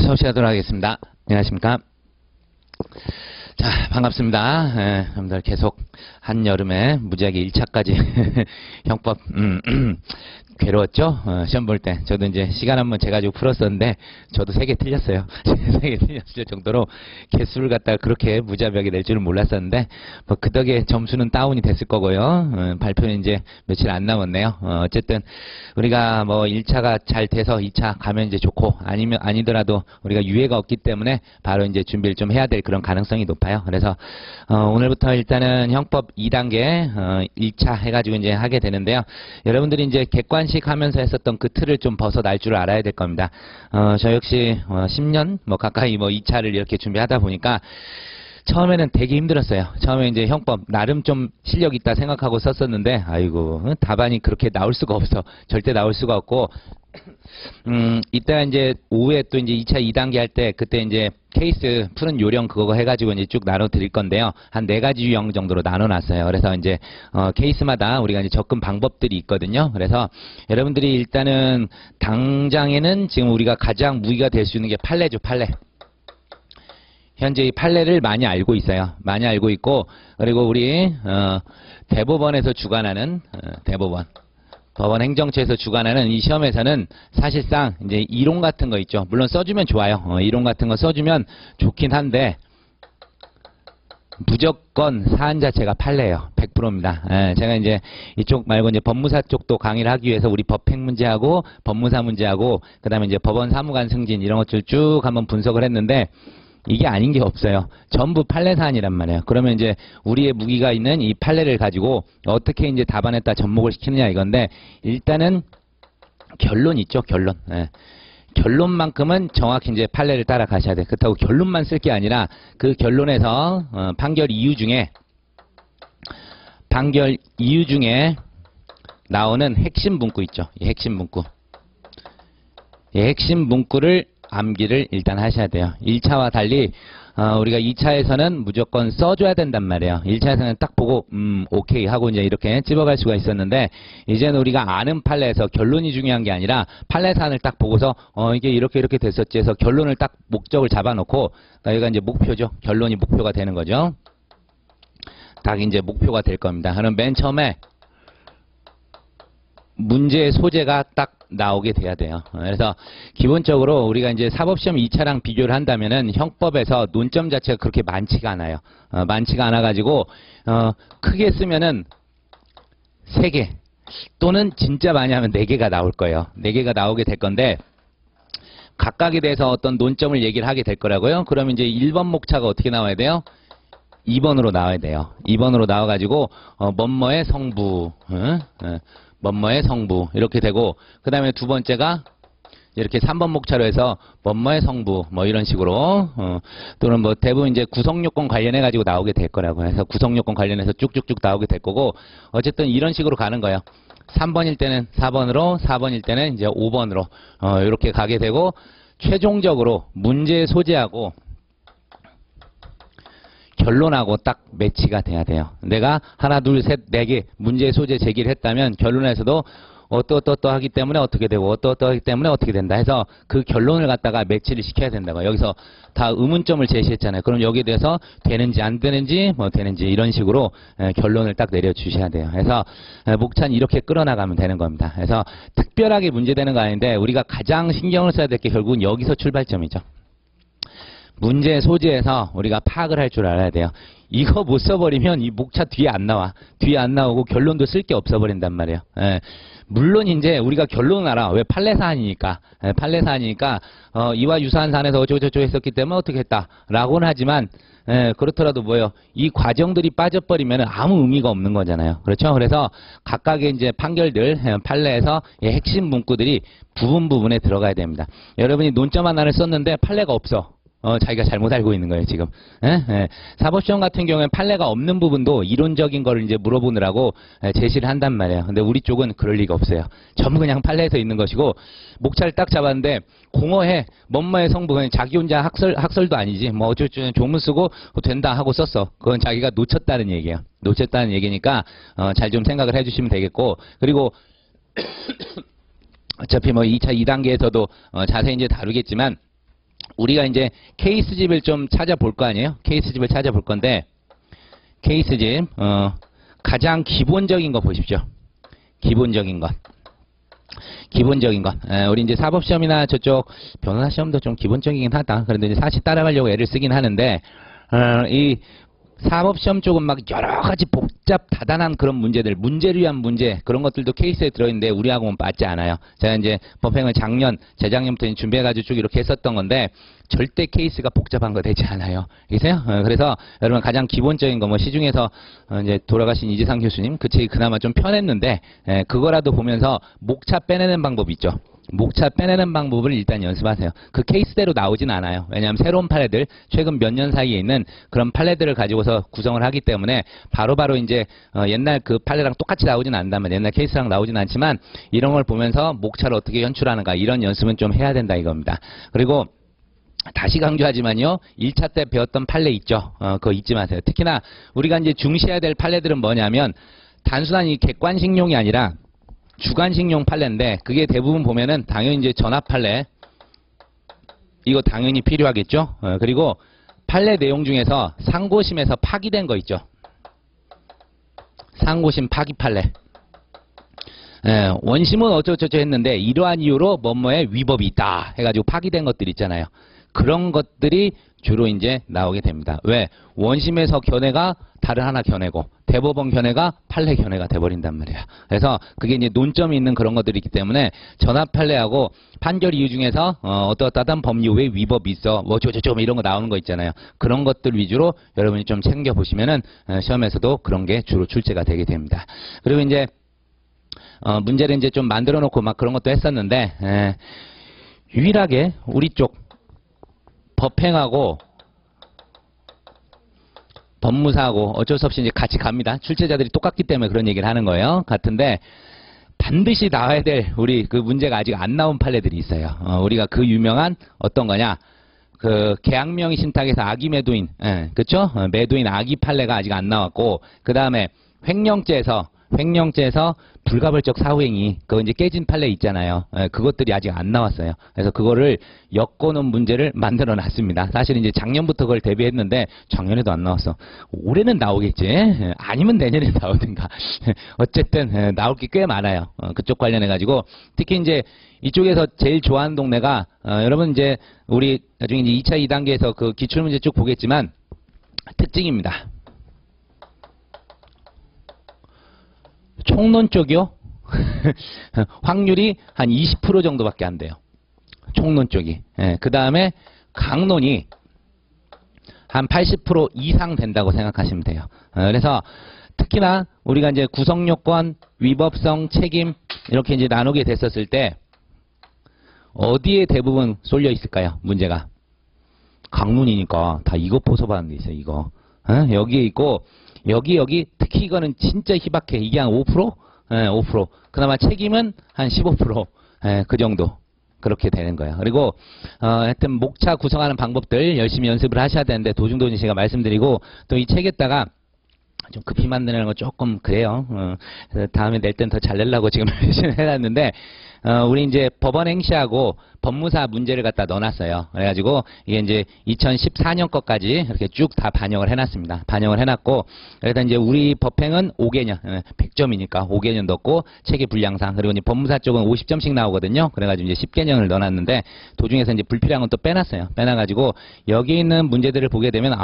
수업 시작하도록 하겠습니다. 안녕하십니까. 자, 반갑습니다. 여러분들 계속 한여름에 무지하게 1차까지 형법, 괴로웠죠? 시험 볼 때. 저도 이제 시간 한번 재가지고 풀었었는데, 저도 3개 틀렸어요. 3개 틀렸을 정도로 개수를 갖다가 그렇게 무자비하게 낼 줄은 몰랐었는데, 뭐, 그 덕에 점수는 다운이 됐을 거고요. 발표는 이제 며칠 안 남았네요. 어쨌든, 우리가 뭐, 1차가 잘 돼서 2차 가면 이제 좋고, 아니더라도 우리가 유예가 없기 때문에 바로 이제 준비를 좀 해야 될 그런 가능성이 높아요. 그래서, 오늘부터 일단은 형법 2단계, 1차 해가지고 이제 하게 되는데요. 여러분들이 이제 객관식 하면서 했었던 그 틀을 좀 벗어날 줄 알아야 될 겁니다. 저 역시 10년 뭐 가까이 뭐 2차를 이렇게 준비하다 보니까 처음에는 되게 힘들었어요. 처음에 이제 형법 나름 좀 실력 있다 생각하고 썼었는데 아이고 답안이 그렇게 나올 수가 없어. 절대 나올 수가 없고 이따 이제 오후에 또 이제 2차 2단계 할 때 그때 이제 케이스 푸는 요령 그거 해가지고 이제 쭉 나눠 드릴 건데요. 한 4가지 유형 정도로 나눠 놨어요. 그래서 이제 케이스마다 우리가 이제 접근 방법들이 있거든요. 그래서 여러분들이 일단은 당장에는 지금 우리가 가장 무기가 될 수 있는 게 판례죠, 판례. 현재 이 판례를 많이 알고 있어요. 많이 알고 있고 그리고 우리 대법원에서 주관하는 법원 행정처에서 주관하는 이 시험에서는 사실상 이제 이론 같은 거 있죠. 물론 써주면 좋아요. 이론 같은 거 써주면 좋긴 한데 무조건 사안 자체가 판례예요. 100%입니다. 제가 이제 이쪽 말고 이제 법무사 쪽도 강의를 하기 위해서 우리 법행 문제하고 법무사 문제하고 그다음에 이제 법원 사무관 승진 이런 것들 쭉 한번 분석을 했는데 이게 아닌 게 없어요. 전부 판례 사안이란 말이에요. 그러면 이제 우리의 무기가 있는 이 판례를 가지고 어떻게 이제 답안에다 접목을 시키느냐 이건데 일단은 결론 있죠, 결론. 결론만큼은 정확히 이제 판례를 따라가셔야 돼. 그렇다고 결론만 쓸 게 아니라 그 결론에서 판결 이유 중에 나오는 핵심 문구 있죠. 이 핵심 문구. 이 핵심 문구를 암기를 일단 하셔야 돼요. 1차와 달리 우리가 2차에서는 무조건 써줘야 된단 말이에요. 1차에서는 딱 보고 오케이 하고 이제 이렇게 찝어갈 수가 있었는데 이제는 우리가 아는 판례에서 결론이 중요한 게 아니라 판례 사안을 딱 보고서 이게 이렇게 됐었지 해서 결론을 딱 목적을 잡아놓고 여기가 이제 목표죠. 결론이 목표가 되는 거죠. 딱 이제 목표가 될 겁니다. 그럼 맨 처음에 문제의 소재가 딱 나오게 돼야 돼요. 그래서 기본적으로 우리가 이제 사법시험 2차랑 비교를 한다면은 형법에서 논점 자체가 그렇게 많지가 않아요. 많지가 않아가지고 크게 쓰면은 3개 또는 진짜 많이 하면 4개가 나올 거예요. 4개가 나오게 될 건데 각각에 대해서 어떤 논점을 얘기를 하게 될 거라고요. 그러면 이제 1번 목차가 어떻게 나와야 돼요? 2번으로 나와야 돼요. 2번으로 나와가지고 뭐뭐의 성부 뭐뭐의 성부 이렇게 되고 그 다음에 두 번째가 이렇게 3번 목차로 해서 뭐뭐의 성부 뭐 이런 식으로 또는 뭐 대부분 이제 구성요건 관련해 가지고 나오게 될 거라고 해서 구성요건 관련해서 쭉쭉쭉 나오게 될 거고 어쨌든 이런 식으로 가는 거예요. 3번일 때는 4번으로 4번일 때는 이제 5번으로 이렇게 가게 되고 최종적으로 문제의 소재하고 결론하고 딱 매치가 돼야 돼요. 내가 하나, 둘, 셋, 4개 문제의 소재 제기를 했다면 결론에서도 어떠하기 때문에 어떻게 되고 어떠하기 때문에 어떻게 된다 해서 그 결론을 갖다가 매치를 시켜야 된다고. 여기서 다 의문점을 제시했잖아요. 그럼 여기에 대해서 되는지 안 되는지 뭐 되는지 이런 식으로 결론을 딱 내려주셔야 돼요. 그래서 목차는 이렇게 끌어나가면 되는 겁니다. 그래서 특별하게 문제되는 거 아닌데 우리가 가장 신경을 써야 될 게 결국은 여기서 출발점이죠. 문제 소재에서 우리가 파악을 할 줄 알아야 돼요. 이거 못 써버리면 이 목차 뒤에 안 나와. 뒤에 안 나오고 결론도 쓸 게 없어버린단 말이에요. 물론 이제 우리가 결론은 알아. 왜 판례 사안이니까. 판례 사안이니까 이와 유사한 사안에서 어쩌고저쩌고 했었기 때문에 어떻게 했다라고는 하지만 그렇더라도 뭐예요? 이 과정들이 빠져버리면 아무 의미가 없는 거잖아요. 그렇죠? 그래서 각각의 이제 판결들, 판례에서 핵심 문구들이 부분에 들어가야 됩니다. 여러분이 논점 하나를 썼는데 판례가 없어. 자기가 잘못 알고 있는 거예요, 지금. 사법시험 같은 경우에는 판례가 없는 부분도 이론적인 거를 이제 물어보느라고 제시를 한단 말이에요. 근데 우리 쪽은 그럴 리가 없어요. 전부 그냥 판례에서 있는 것이고, 목차를 딱 잡았는데, 공허해, 뭐뭐의 성분, 자기 혼자 학설도 아니지, 뭐 어쩌고저쩌고 조문 쓰고 된다 하고 썼어. 그건 자기가 놓쳤다는 얘기예요. 놓쳤다는 얘기니까, 잘 좀 생각을 해주시면 되겠고, 그리고, 어차피 뭐 2차 2단계에서도 자세히 이제 다루겠지만, 우리가 이제 케이스집을 좀 찾아볼 거 아니에요? 케이스집을 찾아볼 건데, 케이스집, 가장 기본적인 거 보십시오. 기본적인 것. 기본적인 것. 우리 이제 사법시험이나 저쪽 변호사 시험도 좀 기본적이긴 하다. 그런데 이제 사실 따라가려고 애를 쓰긴 하는데, 이 사법시험 쪽은 막 여러 가지 복잡 다단한 그런 문제들, 문제를 위한 문제, 그런 것들도 케이스에 들어있는데 우리하고는 맞지 않아요. 제가 이제 법행을 재작년부터 준비해가지고 쭉 이렇게 했었던 건데, 절대 케이스가 복잡한 거 되지 않아요. 알겠어요? 그래서 여러분 가장 기본적인 거, 뭐 시중에서 이제 돌아가신 이재상 교수님, 그 책이 그나마 좀 편했는데, 그거라도 보면서 목차 빼내는 방법 있죠. 목차 빼내는 방법을 일단 연습하세요. 그 케이스대로 나오진 않아요. 왜냐하면 새로운 판례들, 최근 몇 년 사이에 있는 그런 판례들을 가지고서 구성을 하기 때문에 바로바로 이제 옛날 그 판례랑 똑같이 나오진 않는다면, 옛날 케이스랑 나오진 않지만 이런 걸 보면서 목차를 어떻게 연출하는가, 이런 연습은 좀 해야 된다 이겁니다. 그리고 다시 강조하지만요, 1차 때 배웠던 판례 있죠. 그거 잊지 마세요. 특히나 우리가 이제 중시해야 될 판례들은 뭐냐면, 단순한 이 객관식용이 아니라 주관식용 판례인데, 그게 대부분 보면은 당연히 이제 전압 판례, 이거 당연히 필요하겠죠. 그리고 판례 내용 중에서 상고심에서 파기된 거 있죠. 상고심 파기 판례. 원심은 어쩌고저쩌고 했는데 이러한 이유로 뭐뭐에 위법이 있다 해가지고 파기된 것들 있잖아요. 그런 것들이 주로 이제 나오게 됩니다. 왜? 원심에서 견해가 다른 하나 견해고, 대법원 견해가 판례 견해가 돼버린단 말이에요. 그래서 그게 이제 논점이 있는 그런 것들이 있기 때문에 전압 판례하고 판결 이유 중에서 어떠한 법률에 위법이 있어, 뭐 저저저 이런 거 나오는 거 있잖아요. 그런 것들 위주로 여러분이 좀 챙겨 보시면은 시험에서도 그런 게 주로 출제가 되게 됩니다. 그리고 이제 문제를 이제 좀 만들어 놓고 막 그런 것도 했었는데, 유일하게 우리 쪽 법행하고 법무사하고 어쩔 수 없이 이제 같이 갑니다. 출제자들이 똑같기 때문에 그런 얘기를 하는 거예요. 같은데 반드시 나와야 될 우리 그 문제가 아직 안 나온 판례들이 있어요. 우리가 그 유명한 어떤 거냐? 그 계약명의 신탁에서 악의 매도인, 그렇죠? 매도인 악의 판례가 아직 안 나왔고, 그 다음에 횡령죄에서 불가벌적 사후행위, 그거 이제 깨진 판례 있잖아요. 그것들이 아직 안 나왔어요. 그래서 그거를 엮어놓은 문제를 만들어 놨습니다. 사실 이제 작년부터 그걸 대비했는데 작년에도 안 나왔어. 올해는 나오겠지. 아니면 내년에 나오든가. 어쨌든 나올 게 꽤 많아요. 그쪽 관련해가지고 특히 이제 이쪽에서 제일 좋아하는 동네가 여러분 이제 우리 나중에 이제 2차 2단계에서 그 기출문제 쭉 보겠지만 특징입니다. 총론 쪽이요? 확률이 한 20% 정도밖에 안 돼요. 총론 쪽이. 그 다음에 강론이 한 80% 이상 된다고 생각하시면 돼요. 그래서 특히나 우리가 이제 구성요건, 위법성, 책임 이렇게 이제 나누게 됐었을 때 어디에 대부분 쏠려 있을까요? 문제가. 강론이니까 다 이거 포섭하는 데 있어요. 이거. 여기에 있고 여기 특히 이거는 진짜 희박해. 이게 한 5%? 5%. 그나마 책임은 한 15%. 그 정도. 그렇게 되는 거예요. 그리고 하여튼 목차 구성하는 방법들 열심히 연습을 하셔야 되는데 도중도중 제가 말씀드리고 또 이 책에다가 좀 급히 만드는 거 조금 그래요. 다음에 낼 땐 더 잘 내려고 지금 열심히 해놨는데 우리 이제 법원 행시하고 법무사 문제를 갖다 넣어놨어요. 그래가지고 이게 이제 2014년 것까지 이렇게 쭉 다 반영을 해놨습니다. 반영을 해놨고, 그래서 이제 우리 법행은 5개년, 100점이니까 5개년 넣고 체계 분량상, 그리고 이제 법무사 쪽은 50점씩 나오거든요. 그래가지고 이제 10개년을 넣어놨는데 도중에서 이제 불필요한 건 또 빼놨어요. 빼놔가지고 여기 있는 문제들을 보게 되면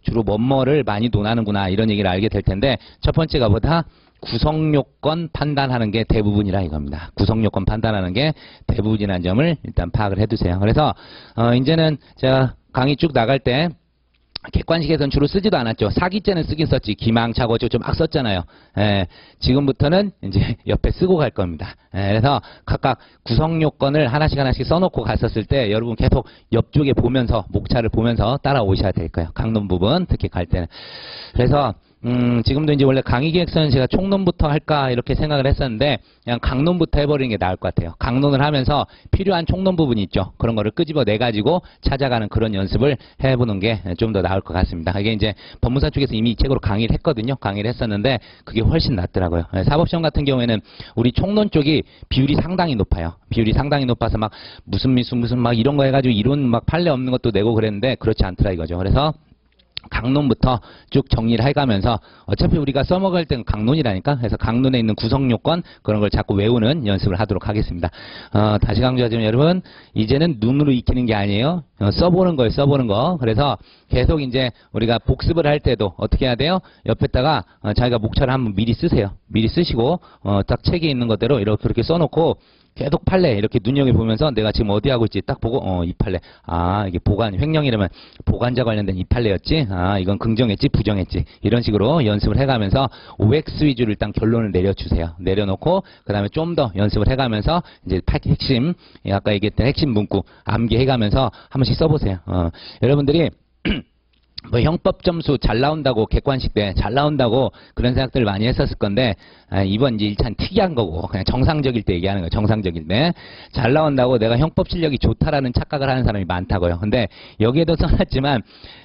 주로 뭐뭐를 많이 논하는구나 이런 얘기를 알게 될 텐데, 첫 번째가 보다 구성요건 판단하는 게 대부분이라 이겁니다. 구성요건 판단하는 게 대부분이라는 점을 일단 파악을 해두세요. 그래서 이제는 제가 강의 쭉 나갈 때 객관식에서는 주로 쓰지도 않았죠. 사기죄는 쓰긴 썼지. 기망착오 좀 막 썼잖아요. 지금부터는 이제 옆에 쓰고 갈 겁니다. 그래서 각각 구성요건을 하나씩 써놓고 갔었을 때 여러분 계속 옆쪽에 보면서 목차를 보면서 따라오셔야 될 거예요. 강론 부분 특히 갈 때는. 그래서 지금도 이제 원래 강의 기획서는 제가 총론부터 할까 이렇게 생각을 했었는데 그냥 강론부터 해버리는 게 나을 것 같아요. 강론을 하면서 필요한 총론 부분이 있죠. 그런 거를 끄집어내 가지고 찾아가는 그런 연습을 해보는 게 좀 더 나을 것 같습니다. 이게 이제 법무사 쪽에서 이미 이 책으로 강의를 했거든요. 강의를 했었는데 그게 훨씬 낫더라고요. 사법시험 같은 경우에는 우리 총론 쪽이 비율이 상당히 높아요. 비율이 상당히 높아서 막 무슨 미수 무슨 막 이런 거 해가지고 이론 막 판례 없는 것도 내고 그랬는데 그렇지 않더라 이거죠. 그래서 강론부터 쭉 정리를 해가면서 어차피 우리가 써먹을 때는 강론이라니까. 그래서 강론에 있는 구성요건 그런 걸 자꾸 외우는 연습을 하도록 하겠습니다. 다시 강조하지만 여러분 이제는 눈으로 익히는 게 아니에요. 써보는 거예요. 써보는 거. 그래서 계속 이제 우리가 복습을 할 때도 어떻게 해야 돼요? 옆에다가 자기가 목차를 한번 미리 쓰세요. 미리 쓰시고 딱 책에 있는 것대로 이렇게 그렇게 써놓고 계속 판례 이렇게 눈여겨보면서 내가 지금 어디 하고 있지 딱 보고 이 판례 이게 보관 횡령이라면 보관자 관련된 이 판례였지 이건 긍정했지 부정했지 이런 식으로 연습을 해가면서 OX 위주로 일단 결론을 내려주세요. 내려놓고 그 다음에 좀 더 연습을 해가면서 이제 핵심 아까 얘기했던 핵심 문구 암기해가면서 한 번씩 써보세요. 여러분들이 뭐 형법 점수 잘 나온다고 객관식 때 잘 나온다고 그런 생각들을 많이 했었을 건데 이번 이제 1차는 특이한 거고 그냥 정상적일 때 얘기하는 거예요. 정상적일 때 잘 나온다고 내가 형법 실력이 좋다라는 착각을 하는 사람이 많다고요. 근데 여기에도 써놨지만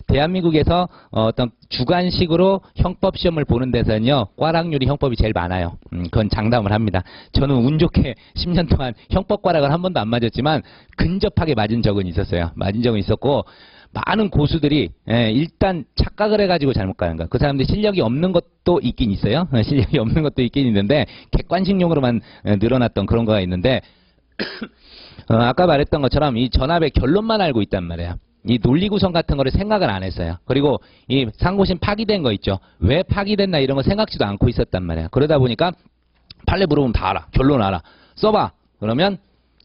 대한민국에서 어떤 주관식으로 형법 시험을 보는 데서는요 꽈락률이 형법이 제일 많아요. 그건 장담을 합니다. 저는 운 좋게 10년 동안 형법 꽈락을 한 번도 안 맞았지만 근접하게 맞은 적은 있었어요. 맞은 적은 있었고 많은 고수들이 일단 착각을 해가지고 잘못 가는 거야. 그 사람들 실력이 없는 것도 있긴 있어요. 실력이 없는 것도 있긴 있는데 객관식용으로만 늘어났던 그런 거가 있는데 아까 말했던 것처럼 이 전압의 결론만 알고 있단 말이에요. 이 논리 구성 같은 거를 생각을 안 했어요. 그리고 이 상고심 파기된 거 있죠. 왜 파기됐나 이런 거 생각지도 않고 있었단 말이에요. 그러다 보니까 판례 물어보면 다 알아. 결론 알아. 써봐. 그러면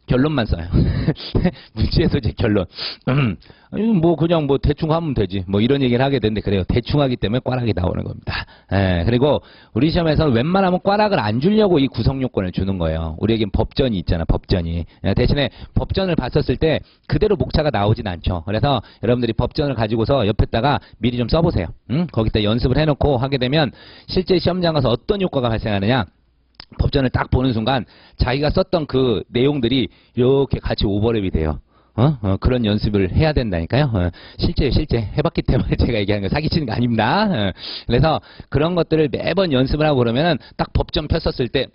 결론만 써요. 문제 소재 결론. 뭐 그냥 뭐 대충 하면 되지. 뭐 이런 얘기를 하게 되는데 그래요. 대충 하기 때문에 꽈락이 나오는 겁니다. 그리고 우리 시험에서는 웬만하면 꽈락을 안 주려고 이 구성 요건을 주는 거예요. 우리에겐 법전이 있잖아. 법전이. 대신에 법전을 봤었을 때 그대로 목차가 나오진 않죠. 그래서 여러분들이 법전을 가지고서 옆에다가 미리 좀 써보세요. 거기다 연습을 해놓고 하게 되면 실제 시험장 가서 어떤 효과가 발생하느냐. 법전을 딱 보는 순간 자기가 썼던 그 내용들이 이렇게 같이 오버랩이 돼요. 그런 연습을 해야 된다니까요. 실제 해봤기 때문에 제가 얘기하는 거 사기치는 거 아닙니다. 그래서 그런 것들을 매번 연습을 하고 그러면은 딱 법전 폈었을 때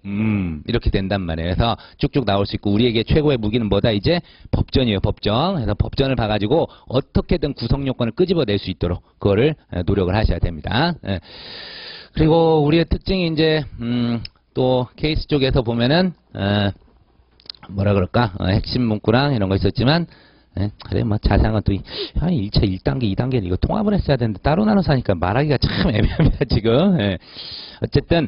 이렇게 된단 말이에요. 그래서 쭉쭉 나올 수 있고 우리에게 최고의 무기는 뭐다 이제 법전이에요. 법전. 그래서 법전을 봐가지고 어떻게든 구성 요건을 끄집어낼 수 있도록 그거를 노력을 하셔야 됩니다. 그리고 우리의 특징이 이제 또 케이스 쪽에서 보면은 뭐라 그럴까 핵심 문구랑 이런 거 있었지만 그래 뭐 자세한 또 1차 1단계 2단계는 이거 통합을 했어야 되는데 따로 나눠서 하니까 말하기가 참 애매합니다 지금. 어쨌든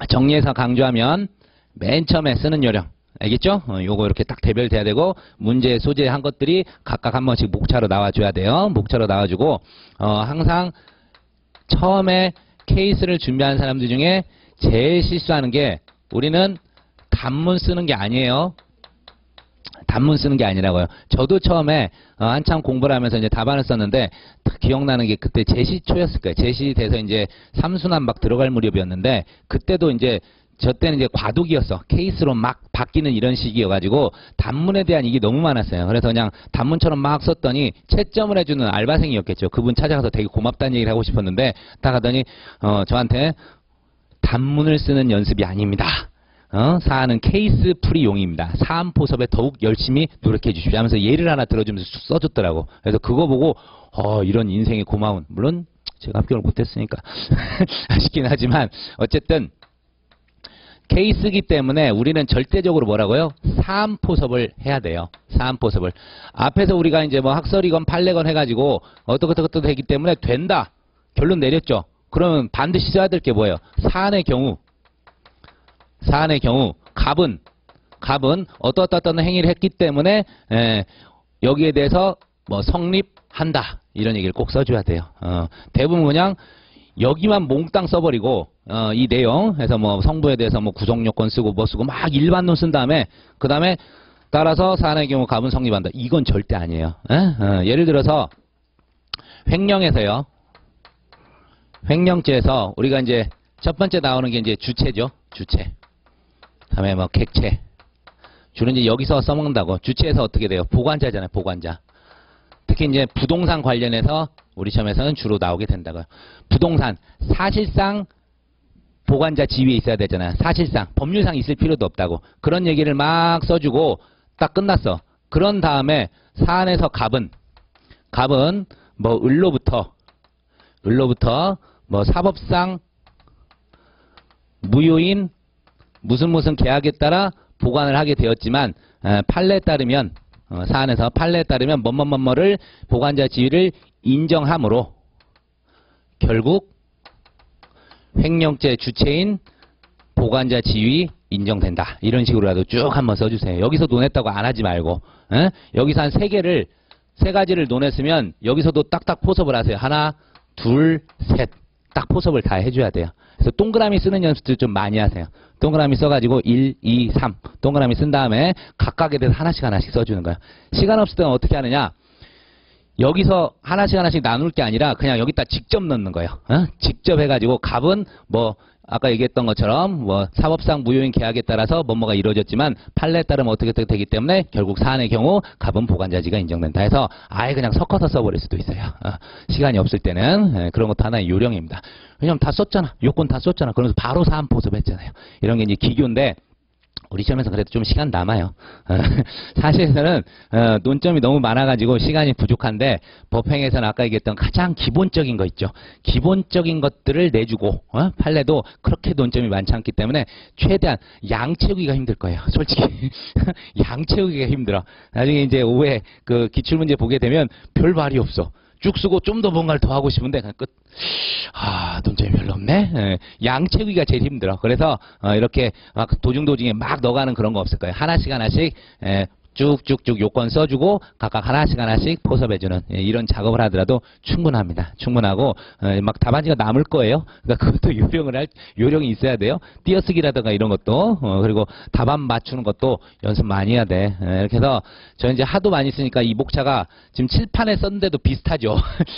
정리해서 강조하면 맨 처음에 쓰는 요령 알겠죠? 요거 이렇게 딱 대별돼야 되고 문제 소재한 것들이 각각 한 번씩 목차로 나와줘야 돼요. 목차로 나와주고 항상 처음에 케이스를 준비하는 사람들 중에 제일 실수하는 게 우리는 단문 쓰는 게 아니에요. 단문 쓰는 게 아니라고요. 저도 처음에 한참 공부를 하면서 이제 답안을 썼는데 딱 기억나는 게 그때 제시초였을 거예요. 제시돼서 이제 삼순환 막 들어갈 무렵이었는데 그때도 이제 저 때는 이제 과도기였어. 케이스로 막 바뀌는 이런 식이어가지고 단문에 대한 이게 너무 많았어요. 그래서 그냥 단문처럼 막 썼더니 채점을 해주는 알바생이었겠죠. 그분 찾아가서 되게 고맙다는 얘기를 하고 싶었는데 딱 하더니 저한테 단문을 쓰는 연습이 아닙니다. 사안은 케이스 풀이용입니다. 사안포섭에 더욱 열심히 노력해 주십시오 하면서 예를 하나 들어주면서 써줬더라고. 그래서 그거 보고 이런 인생의 고마운 물론 제가 합격을 못했으니까 아쉽긴 하지만 어쨌든 케이스기 때문에 우리는 절대적으로 뭐라고요? 사안포섭을 해야 돼요. 사안포섭을. 앞에서 우리가 이제 뭐 학설이건 판례건 해가지고 어떻게 되기 때문에 된다. 결론 내렸죠. 그러면 반드시 써야 될 게 뭐예요? 사안의 경우 갑은 어떤 행위를 했기 때문에 여기에 대해서 뭐 성립한다. 이런 얘기를 꼭 써줘야 돼요. 대부분 그냥 여기만 몽땅 써버리고 이 내용 해서 뭐 성부에 대해서 뭐 구성요건 쓰고 뭐 쓰고 막 일반론 쓴 다음에 그 다음에 따라서 사안의 경우 갑은 성립한다. 이건 절대 아니에요. 예를 들어서 횡령에서요. 횡령죄에서 우리가 이제 첫 번째 나오는 게 이제 주체죠. 주체. 다음에 뭐 객체. 주로 이제 여기서 써먹는다고. 주체에서 어떻게 돼요? 보관자잖아요. 보관자. 특히 이제 부동산 관련해서 우리 시험에서는 주로 나오게 된다고요. 부동산. 사실상 보관자 지위에 있어야 되잖아요. 사실상. 법률상 있을 필요도 없다고. 그런 얘기를 막 써주고 딱 끝났어. 그런 다음에 사안에서 갑은 뭐 을로부터 뭐 사법상 무효인 무슨 계약에 따라 보관을 하게 되었지만 판례에 따르면 사안에서 판례에 따르면 뭐뭐뭐뭐를 보관자 지위를 인정함으로 결국 횡령죄 주체인 보관자 지위 인정된다. 이런 식으로라도 쭉 한번 써주세요. 여기서 논했다고 안 하지 말고 여기서 한 세 가지를 논했으면 여기서도 딱딱 포섭을 하세요. 하나, 둘, 셋. 딱 포섭을 다 해줘야 돼요. 그래서 동그라미 쓰는 연습도 좀 많이 하세요. 동그라미 써가지고 1, 2, 3 동그라미 쓴 다음에 각각에 대해서 하나씩 써주는 거야. 시간 없을 때는 어떻게 하느냐. 여기서 하나씩 나눌 게 아니라 그냥 여기다 직접 넣는 거예요. 직접 해가지고 갑은 뭐 아까 얘기했던 것처럼 뭐 사법상 무효인 계약에 따라서 뭐뭐가 이루어졌지만 판례에 따르면 어떻게 되기 때문에 결국 사안의 경우 갑은 보관자지가 인정된다 해서 아예 그냥 섞어서 써버릴 수도 있어요. 시간이 없을 때는 그런 것도 하나의 요령입니다. 왜냐면 다 썼잖아. 요건 다 썼잖아. 그러면서 바로 사안 포섭했잖아요. 이런 게 이제 기교인데 우리 시험에서 그래도 좀 시간 남아요. 사실에서는 논점이 너무 많아가지고 시간이 부족한데 법행에서는 아까 얘기했던 가장 기본적인 거 있죠. 기본적인 것들을 내주고 판례도 그렇게 논점이 많지 않기 때문에 최대한 양 채우기가 힘들 거예요. 솔직히 양 채우기가 힘들어. 나중에 이제 오후에 그 기출문제 보게 되면 별 말이 없어. 쭉 쓰고 좀 더 뭔가를 더 하고 싶은데 그냥 끝. 논점이 별로 없네. 양 채우기가 제일 힘들어. 그래서 이렇게 막 도중에 막 넣어가는 그런 거 없을 거예요. 하나씩 쭉쭉쭉 요건 써주고 각각 하나씩 포섭해주는 이런 작업을 하더라도 충분합니다. 충분하고 막 답안지가 남을 거예요. 그러니까 그것도 요령이 있어야 돼요. 띄어쓰기라든가 이런 것도 그리고 답안 맞추는 것도 연습 많이 해야 돼. 이렇게 해서 저 이제 하도 많이 쓰니까 이 목차가 지금 칠판에 썼는데도 비슷하죠.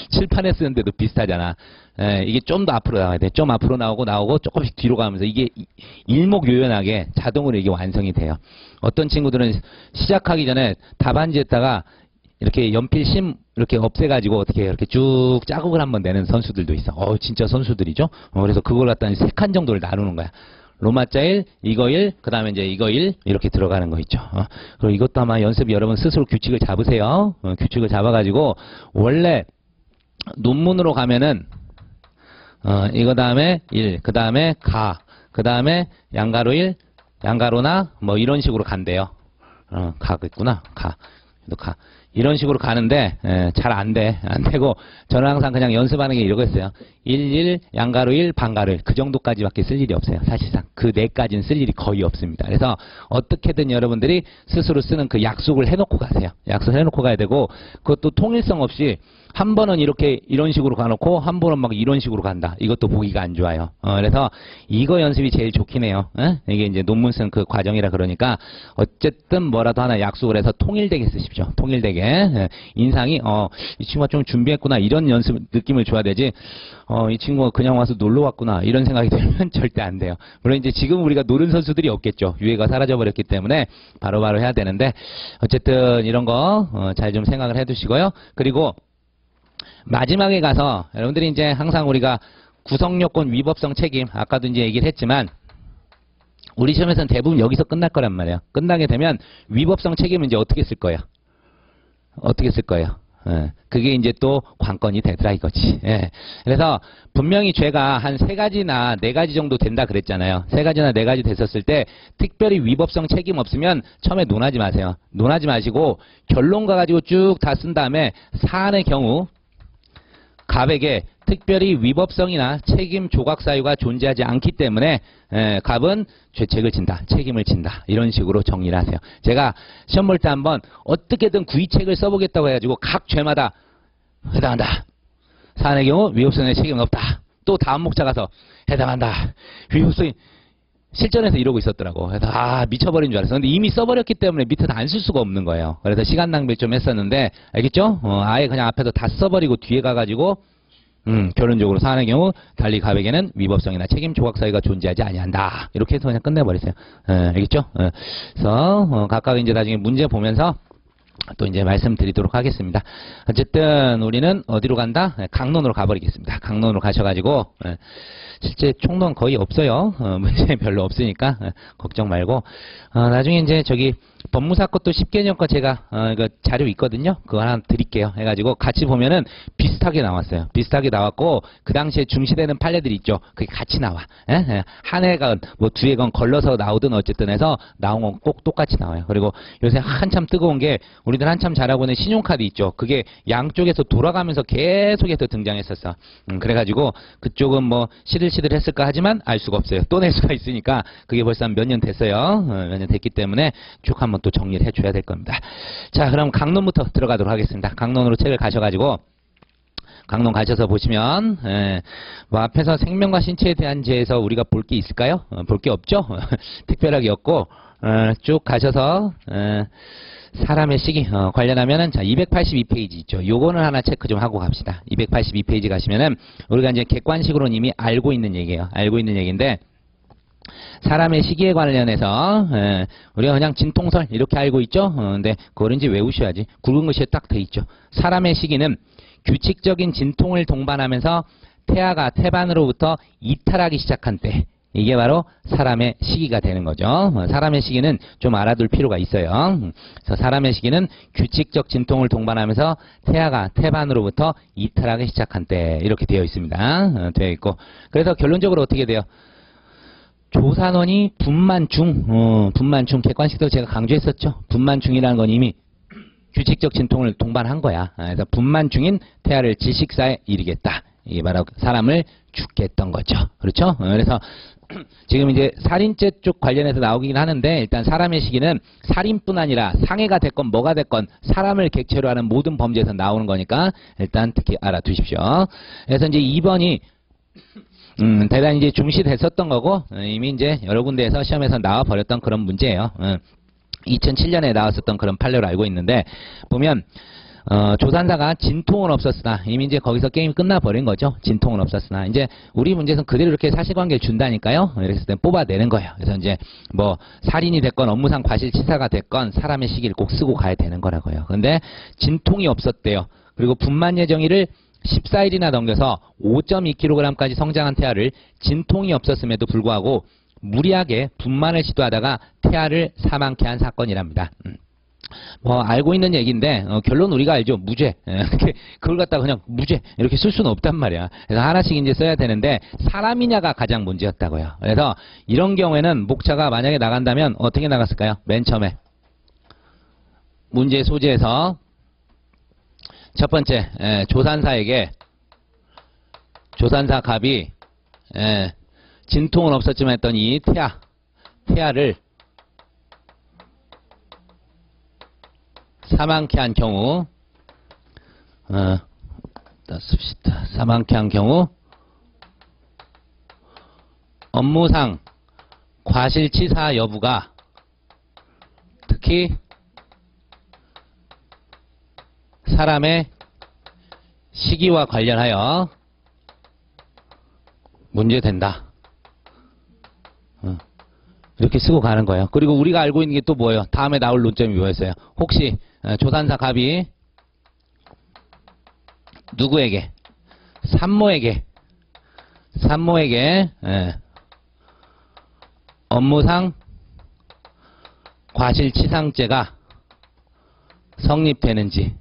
칠판에 쓰는데도 비슷하잖아. 이게 좀 더 앞으로 나와야 돼. 좀 앞으로 나오고 조금씩 뒤로 가면서 이게 일목요연하게 자동으로 이게 완성이 돼요. 어떤 친구들은 시작하기 전에 답안지에다가 이렇게 연필 심 이렇게 없애가지고 어떻게 이렇게 쭉 자국을 한번 내는 선수들도 있어. 진짜 선수들이죠. 그래서 그걸 갖다 3칸 정도를 나누는 거야. 로마자 1, 이거 1, 그 다음에 이제 이거 1 이렇게 들어가는 거 있죠. 그리고 이것도 아마 연습 여러분 스스로 규칙을 잡으세요. 규칙을 잡아가지고 원래 논문으로 가면은 이거 다음에 1, 그 다음에 그 다음에 양가로 1, 양가로나 뭐 이런 식으로 간대요. 가겠구나. 이런 식으로 가는데 잘 안 돼. 안 되고 저는 항상 그냥 연습하는 게 이러고 있어요. 1, 양가로 1, 반가로 1. 그 정도까지밖에 쓸 일이 없어요. 사실상. 그 4까지는 쓸 일이 거의 없습니다. 그래서 어떻게든 여러분들이 스스로 쓰는 그 약속을 해놓고 가세요. 약속을 해놓고 가야 되고 그것도 통일성 없이 한 번은 이런 식으로 가놓고 한 번은 막 이런 식으로 간다. 이것도 보기가 안 좋아요. 그래서 이거 연습이 제일 좋긴 해요. 이게 이제 논문 쓴 그 과정이라 그러니까 어쨌든 뭐라도 하나 약속을 해서 통일되게 쓰십시오. 통일되게. 인상이 이 친구가 좀 준비했구나 이런 연습 느낌을 줘야 되지. 이 친구가 그냥 와서 놀러 왔구나 이런 생각이 들면 절대 안 돼요. 물론 이제 지금 우리가 노는 선수들이 없겠죠. 유해가 사라져 버렸기 때문에 바로바로 해야 되는데 어쨌든 이런 거 잘 좀 생각을 해두시고요. 그리고 마지막에 가서 여러분들이 이제 항상 우리가 구성요건 위법성 책임 아까도 이제 얘기를 했지만 우리 시험에서는 대부분 여기서 끝날 거란 말이에요. 끝나게 되면 위법성 책임은 이제 어떻게 쓸 거예요? 어떻게 쓸 거예요? 그게 이제 또 관건이 되더라 이거지. 그래서 분명히 죄가 한 3가지나 4가지 정도 된다 그랬잖아요. 3가지나 4가지 됐었을 때 특별히 위법성 책임 없으면 처음에 논하지 마세요. 논하지 마시고 결론 가가지고 쭉 다 쓴 다음에 사안의 경우 갑에게 특별히 위법성이나 책임 조각 사유가 존재하지 않기 때문에 갑은 죄책을 진다, 책임을 진다 이런 식으로 정리를 하세요. 제가 시험 볼 때 한번 어떻게든 구의책을 써보겠다고 해가지고 각 죄마다 해당한다. 사안의 경우 위법성의 책임은 없다. 또 다음 목차 가서 해당한다. 위법성이 실전에서 이러고 있었더라고. 그래서 미쳐버린 줄 알았어. 근데 이미 써버렸기 때문에 밑에서 안 쓸 수가 없는 거예요. 그래서 시간 낭비를 좀 했었는데 알겠죠? 아예 그냥 앞에서 다 써버리고 뒤에 가가지고 결론적으로 사안의 경우 달리 갑에게는 위법성이나 책임 조각 사유가 존재하지 아니한다. 이렇게 해서 그냥 끝내버리세요. 알겠죠? 그래서 각각 이제 나중에 문제 보면서 또 이제 말씀드리도록 하겠습니다. 어쨌든 우리는 어디로 간다? 강론으로 가버리겠습니다. 강론으로 가셔가지고 실제 총론 거의 없어요. 문제 별로 없으니까 걱정 말고 나중에 이제 저기 법무사 것도 10개년 거 제가 이거 자료 있거든요. 그거 하나 드릴게요. 해가지고 같이 보면은 비슷하게 나왔어요. 비슷하게 나왔고 그 당시에 중시되는 판례들이 있죠. 그게 같이 나와. 한 해가 뭐 두 해건 걸러서 나오든 어쨌든 해서 나온 건 꼭 똑같이 나와요. 그리고 요새 한참 뜨거운 게 우리들 한참 잘하고 있는 신용카드 있죠. 그게 양쪽에서 돌아가면서 계속해서 등장했었어. 그래가지고 그쪽은 뭐 시들시들 했을까 하지만 알 수가 없어요. 또 낼 수가 있으니까 그게 벌써 몇 년 됐어요. 몇 년 됐기 때문에 쭉 한번 또 정리를 해줘야 될 겁니다. 자, 그럼 강론부터 들어가도록 하겠습니다. 강론으로 책을 가셔가지고 강론 가셔서 보시면 뭐 앞에서 생명과 신체에 대한 죄에서 우리가 볼 게 있을까요? 볼 게 없죠? 특별하게 없고 쭉 가셔서 사람의 시기 관련하면은 자 282페이지 있죠. 요거는 하나 체크 좀 하고 갑시다. 282페이지 가시면은 우리가 이제 객관식으로는 이미 알고 있는 얘기예요. 알고 있는 얘기인데 사람의 시기에 관련해서 우리가 그냥 진통설 이렇게 알고 있죠. 근데 그걸 이제 외우셔야지. 굵은 글씨에 딱 돼 있죠. 사람의 시기는 규칙적인 진통을 동반하면서 태아가 태반으로부터 이탈하기 시작한 때 이게 바로 사람의 시기가 되는 거죠. 사람의 시기는 좀 알아둘 필요가 있어요. 그래서 사람의 시기는 규칙적 진통을 동반하면서 태아가 태반으로부터 이탈하기 시작한 때 이렇게 되어 있습니다. 되어 있고 그래서 결론적으로 어떻게 돼요? 조산원이 분만충, 분만충 객관식도 제가 강조했었죠. 분만충이라는 건 이미 규칙적 진통을 동반한 거야. 그래서 분만충인 태아를 질식사에 이르겠다. 이게 바로 사람을 죽게 했던 거죠. 그렇죠? 그래서 지금 이제 살인죄 쪽 관련해서 나오긴 하는데 일단 사람의 시기는 살인뿐 아니라 상해가 됐건 뭐가 됐건 사람을 객체로 하는 모든 범죄에서 나오는 거니까 일단 특히 알아두십시오. 그래서 이제 2번이 대단히 이제 중시됐었던 거고 이미 이제 여러 군데에서 시험에서 나와 버렸던 그런 문제예요. 2007년에 나왔었던 그런 판례로 알고 있는데 보면 조산사가 진통은 없었으나 이미 이제 거기서 게임이 끝나버린 거죠. 진통은 없었으나 이제 우리 문제에서는 그대로 이렇게 사실관계를 준다니까요. 이랬을 때 뽑아내는 거예요. 그래서 이제 뭐 살인이 됐건 업무상 과실치사가 됐건 사람의 시기를 꼭 쓰고 가야 되는 거라고요. 근데 진통이 없었대요. 그리고 분만 예정일을 14일이나 넘겨서 5.2kg까지 성장한 태아를 진통이 없었음에도 불구하고 무리하게 분만을 시도하다가 태아를 사망케 한 사건이랍니다. 뭐 알고 있는 얘기인데 결론 우리가 알죠. 무죄. 그걸 갖다가 그냥 무죄 이렇게 쓸 수는 없단 말이야. 그래서 하나씩 이제 써야 되는데 사람이냐가 가장 문제였다고요. 그래서 이런 경우에는 목차가 만약에 나간다면 어떻게 나갔을까요? 맨 처음에 문제 소지에서 첫 번째 조산사에게 조산사 갑이 진통은 없었지만 했던 이 태아를 사망케 한 경우 씁시다. 사망케 한 경우 업무상 과실치사 여부가 특히 사람의 시기와 관련하여 문제된다. 이렇게 쓰고 가는 거예요. 그리고 우리가 알고 있는 게 또 뭐예요? 다음에 나올 논점이 뭐였어요? 혹시 조산사 갑이 누구에게? 산모에게 업무상 과실치상죄가 성립되는지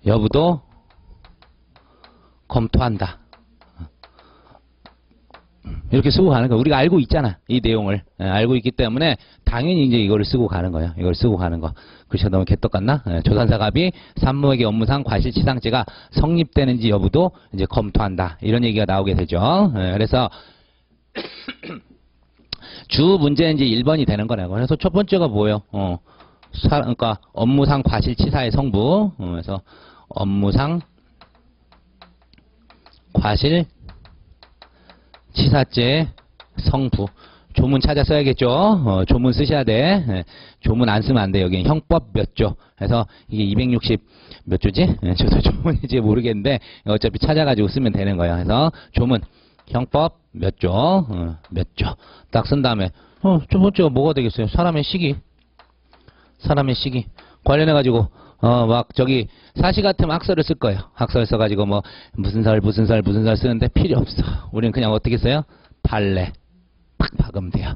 여부도 검토한다. 이렇게 쓰고 가는 거예요. 우리가 알고 있잖아. 이 내용을. 알고 있기 때문에 당연히 이제 이거를 쓰고 가는 거예요. 이걸 쓰고 가는 거. 글씨가 너무 개떡 같나? 조산사 갑이 산모에게 업무상 과실치상죄가 성립되는지 여부도 이제 검토한다. 이런 얘기가 나오게 되죠. 그래서 주 문제는 이제 1번이 되는 거라고. 그래서 첫 번째가 뭐예요? 그러니까 업무상 과실치사의 성부. 그래서 업무상 과실치사죄의 성부. 조문 찾아 써야겠죠. 조문 쓰셔야 돼. 조문 안 쓰면 안 돼. 여기는 형법 몇 조. 그래서 이게 260 몇 조지? 저도 조문인지 모르겠는데 어차피 찾아가지고 쓰면 되는 거예요. 그래서 조문 형법 몇 조, 몇 조. 딱 쓴 다음에 첫 번째가 뭐가 되겠어요? 사람의 시기. 사람의 시기. 관련해가지고 막 저기 사시 같으면 학설을 쓸 거예요. 학설 써가지고 뭐 무슨 설 쓰는데 필요 없어. 우리는 그냥 어떻게 써요? 판례. 팍 박으면 돼요.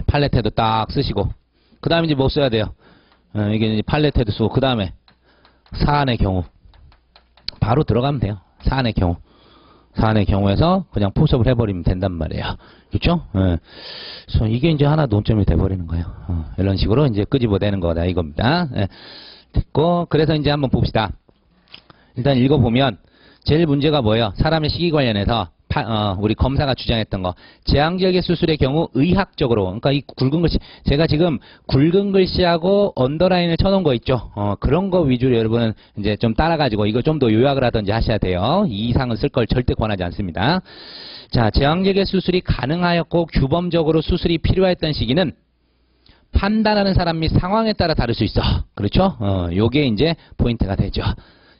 판례 태도 딱 쓰시고 그 다음에 이제 뭐 써야 돼요? 이게 이제 판례 태도 쓰고 그 다음에 사안의 경우 바로 들어가면 돼요. 사안의 경우. 사안의 경우에서 그냥 포섭을 해버리면 된단 말이에요. 그렇죠? 그래서 이게 이제 하나 논점이 돼버리는 거예요. 이런 식으로 이제 끄집어내는 거다 이겁니다. 됐고 그래서 이제 한번 봅시다. 일단 읽어보면 제일 문제가 뭐예요? 사람의 시기 관련해서 우리 검사가 주장했던 거 제왕절개 수술의 경우 의학적으로 그러니까 이 굵은 글씨 제가 지금 굵은 글씨하고 언더라인을 쳐놓은 거 있죠. 그런 거 위주로 여러분은 이제 좀 따라가지고 이거 좀 더 요약을 하든지 하셔야 돼요. 이 이상은 쓸 걸 절대 권하지 않습니다. 자, 제왕절개 수술이 가능하였고 규범적으로 수술이 필요했던 시기는 판단하는 사람 및 상황에 따라 다를 수 있어. 그렇죠? 요게 이제 포인트가 되죠.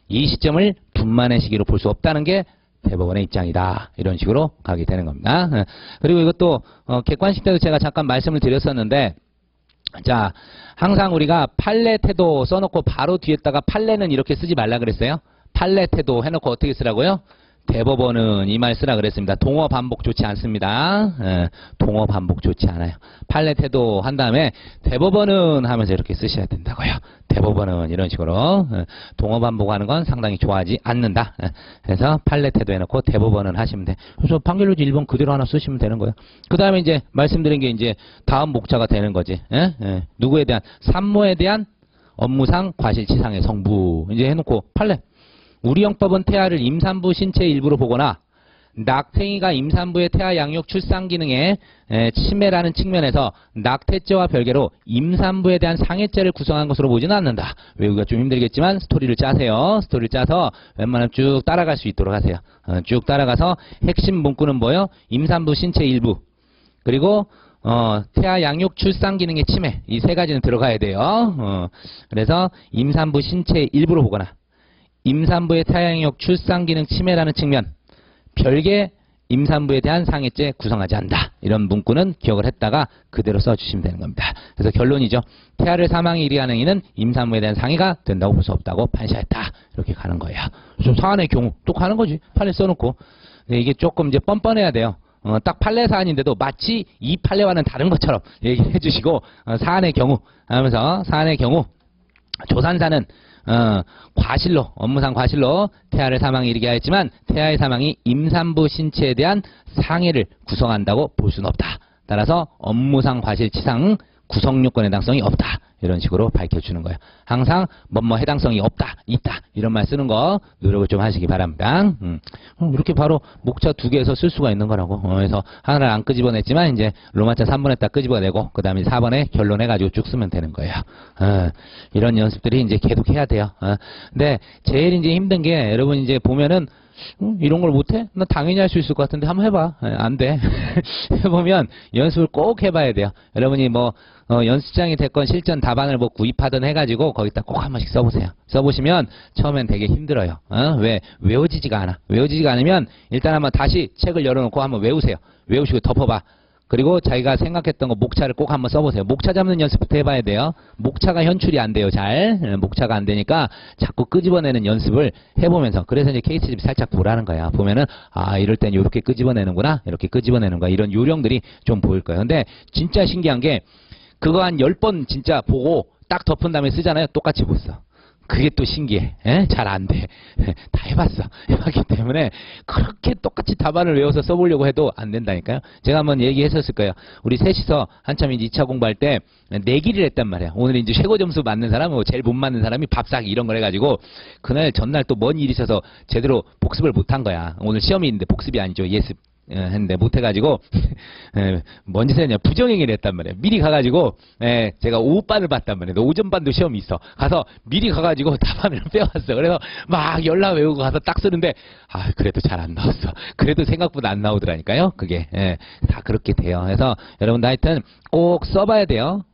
이 시점을 분만의 시기로 볼 수 없다는 게 대법원의 입장이다. 이런 식으로 가게 되는 겁니다. 그리고 이것도 객관식 때도 제가 잠깐 말씀을 드렸었는데 자, 항상 우리가 판례 태도 써놓고 바로 뒤에다가 판례는 이렇게 쓰지 말라 그랬어요. 판례 태도 해놓고 어떻게 쓰라고요? 대법원은 이 말 쓰라 그랬습니다. 동어 반복 좋지 않습니다. 동어 반복 좋지 않아요. 판례 태도 한 다음에 대법원은 하면서 이렇게 쓰셔야 된다고요. 대법원은 이런 식으로 동어 반복하는 건 상당히 좋아하지 않는다. 그래서 판례 태도 해놓고 대법원은 하시면 돼. 그래서 판결료지 1번 그대로 하나 쓰시면 되는 거예요. 그 다음에 이제 말씀드린 게 이제 다음 목차가 되는 거지. 누구에 대한 산모에 대한 업무상 과실치상의 성부 이제 해놓고 판례. 우리 형법은 태아를 임산부 신체 일부로 보거나 낙태이가 임산부의 태아 양육 출산 기능에 침해라는 측면에서 낙태죄와 별개로 임산부에 대한 상해죄를 구성한 것으로 보지는 않는다. 외우기가 좀 힘들겠지만 스토리를 짜세요. 스토리를 짜서 웬만하면 쭉 따라갈 수 있도록 하세요. 쭉 따라가서 핵심 문구는 뭐예요? 임산부 신체 일부 그리고 태아 양육 출산 기능의 침해 이 세 가지는 들어가야 돼요. 그래서 임산부 신체 일부로 보거나 임산부의 태아양육 출산기능 침해라는 측면 별개 임산부에 대한 상해죄 구성하지 않는다. 이런 문구는 기억을 했다가 그대로 써주시면 되는 겁니다. 그래서 결론이죠. 태아를 사망에 이르하는 이는 임산부에 대한 상해가 된다고 볼 수 없다고 판시했다. 이렇게 가는 거예요. 좀 사안의 경우 또 가는 거지. 판례 써놓고. 근데 이게 조금 이제 뻔뻔해야 돼요. 딱 판례 사안인데도 마치 이 판례와는 다른 것처럼 얘기해 주시고 사안의 경우 하면서 사안의 경우 조산사는 과실로 업무상 과실로 태아를 사망에 이르게 하였지만 태아의 사망이 임산부 신체에 대한 상해를 구성한다고 볼 수는 없다. 따라서 업무상 과실치상 구성요건 해당성이 없다. 이런 식으로 밝혀주는 거예요. 항상 뭐뭐 해당성이 없다, 있다 이런 말 쓰는 거 노력을 좀 하시기 바랍니다. 이렇게 바로 목차 2개에서 쓸 수가 있는 거라고. 그래서 하나를 안 끄집어냈지만 이제 로마차 3번에 딱 끄집어내고 그 다음에 4번에 결론해가지고 쭉 쓰면 되는 거예요. 이런 연습들이 이제 계속 해야 돼요. 근데 제일 이제 힘든 게 여러분 이제 보면은 이런 걸 못해? 나 당연히 할 수 있을 것 같은데 한번 해봐. 안 돼. 해보면 연습을 꼭 해봐야 돼요. 여러분이 뭐 연습장이 됐건 실전 답안을 뭐 구입하든 해가지고 거기다 꼭 한 번씩 써보세요. 써보시면 처음엔 되게 힘들어요. 왜? 외워지지가 않아. 외워지지가 않으면 일단 한번 다시 책을 열어놓고 한번 외우세요. 외우시고 덮어봐. 그리고 자기가 생각했던 거 목차를 꼭 한번 써보세요. 목차 잡는 연습부터 해봐야 돼요. 목차가 현출이 안 돼요. 잘. 목차가 안 되니까 자꾸 끄집어내는 연습을 해보면서 그래서 이제 케이스집 살짝 보라는 거야. 보면은 아 이럴 땐 이렇게 끄집어내는구나. 이렇게 끄집어내는구나. 이런 요령들이 좀 보일 거예요. 근데 진짜 신기한 게 그거 한 10번 진짜 보고 딱 덮은 다음에 쓰잖아요. 똑같이 못 써. 그게 또 신기해. 잘 안 돼. 다 해봤어. 해봤기 때문에 그렇게 똑같이 답안을 외워서 써보려고 해도 안 된다니까요. 제가 한번 얘기했었을 거예요. 우리 셋이서 한참 이제 2차 공부할 때 내기를 했단 말이야. 오늘 이제 최고 점수 맞는 사람, 제일 못 맞는 사람이 밥 사기 이런 걸 해가지고 그날 전날 또 뭔 일이 있어서 제대로 복습을 못한 거야. 오늘 시험이 있는데 복습이 아니죠. 예습. 했는데 못해가지고 뭔 짓을 했냐, 부정행위를 했단 말이에요. 미리 가가지고 제가 오후반을 봤단 말이에요. 오전반도 시험이 있어. 가서 미리 가가지고 답안을 빼왔어. 그래서 막 연락 외우고 가서 딱 쓰는데 그래도 잘 안 나왔어. 그래도 생각보다 안 나오더라니까요. 그게 다 그렇게 돼요. 그래서 여러분들 하여튼 꼭 써봐야 돼요.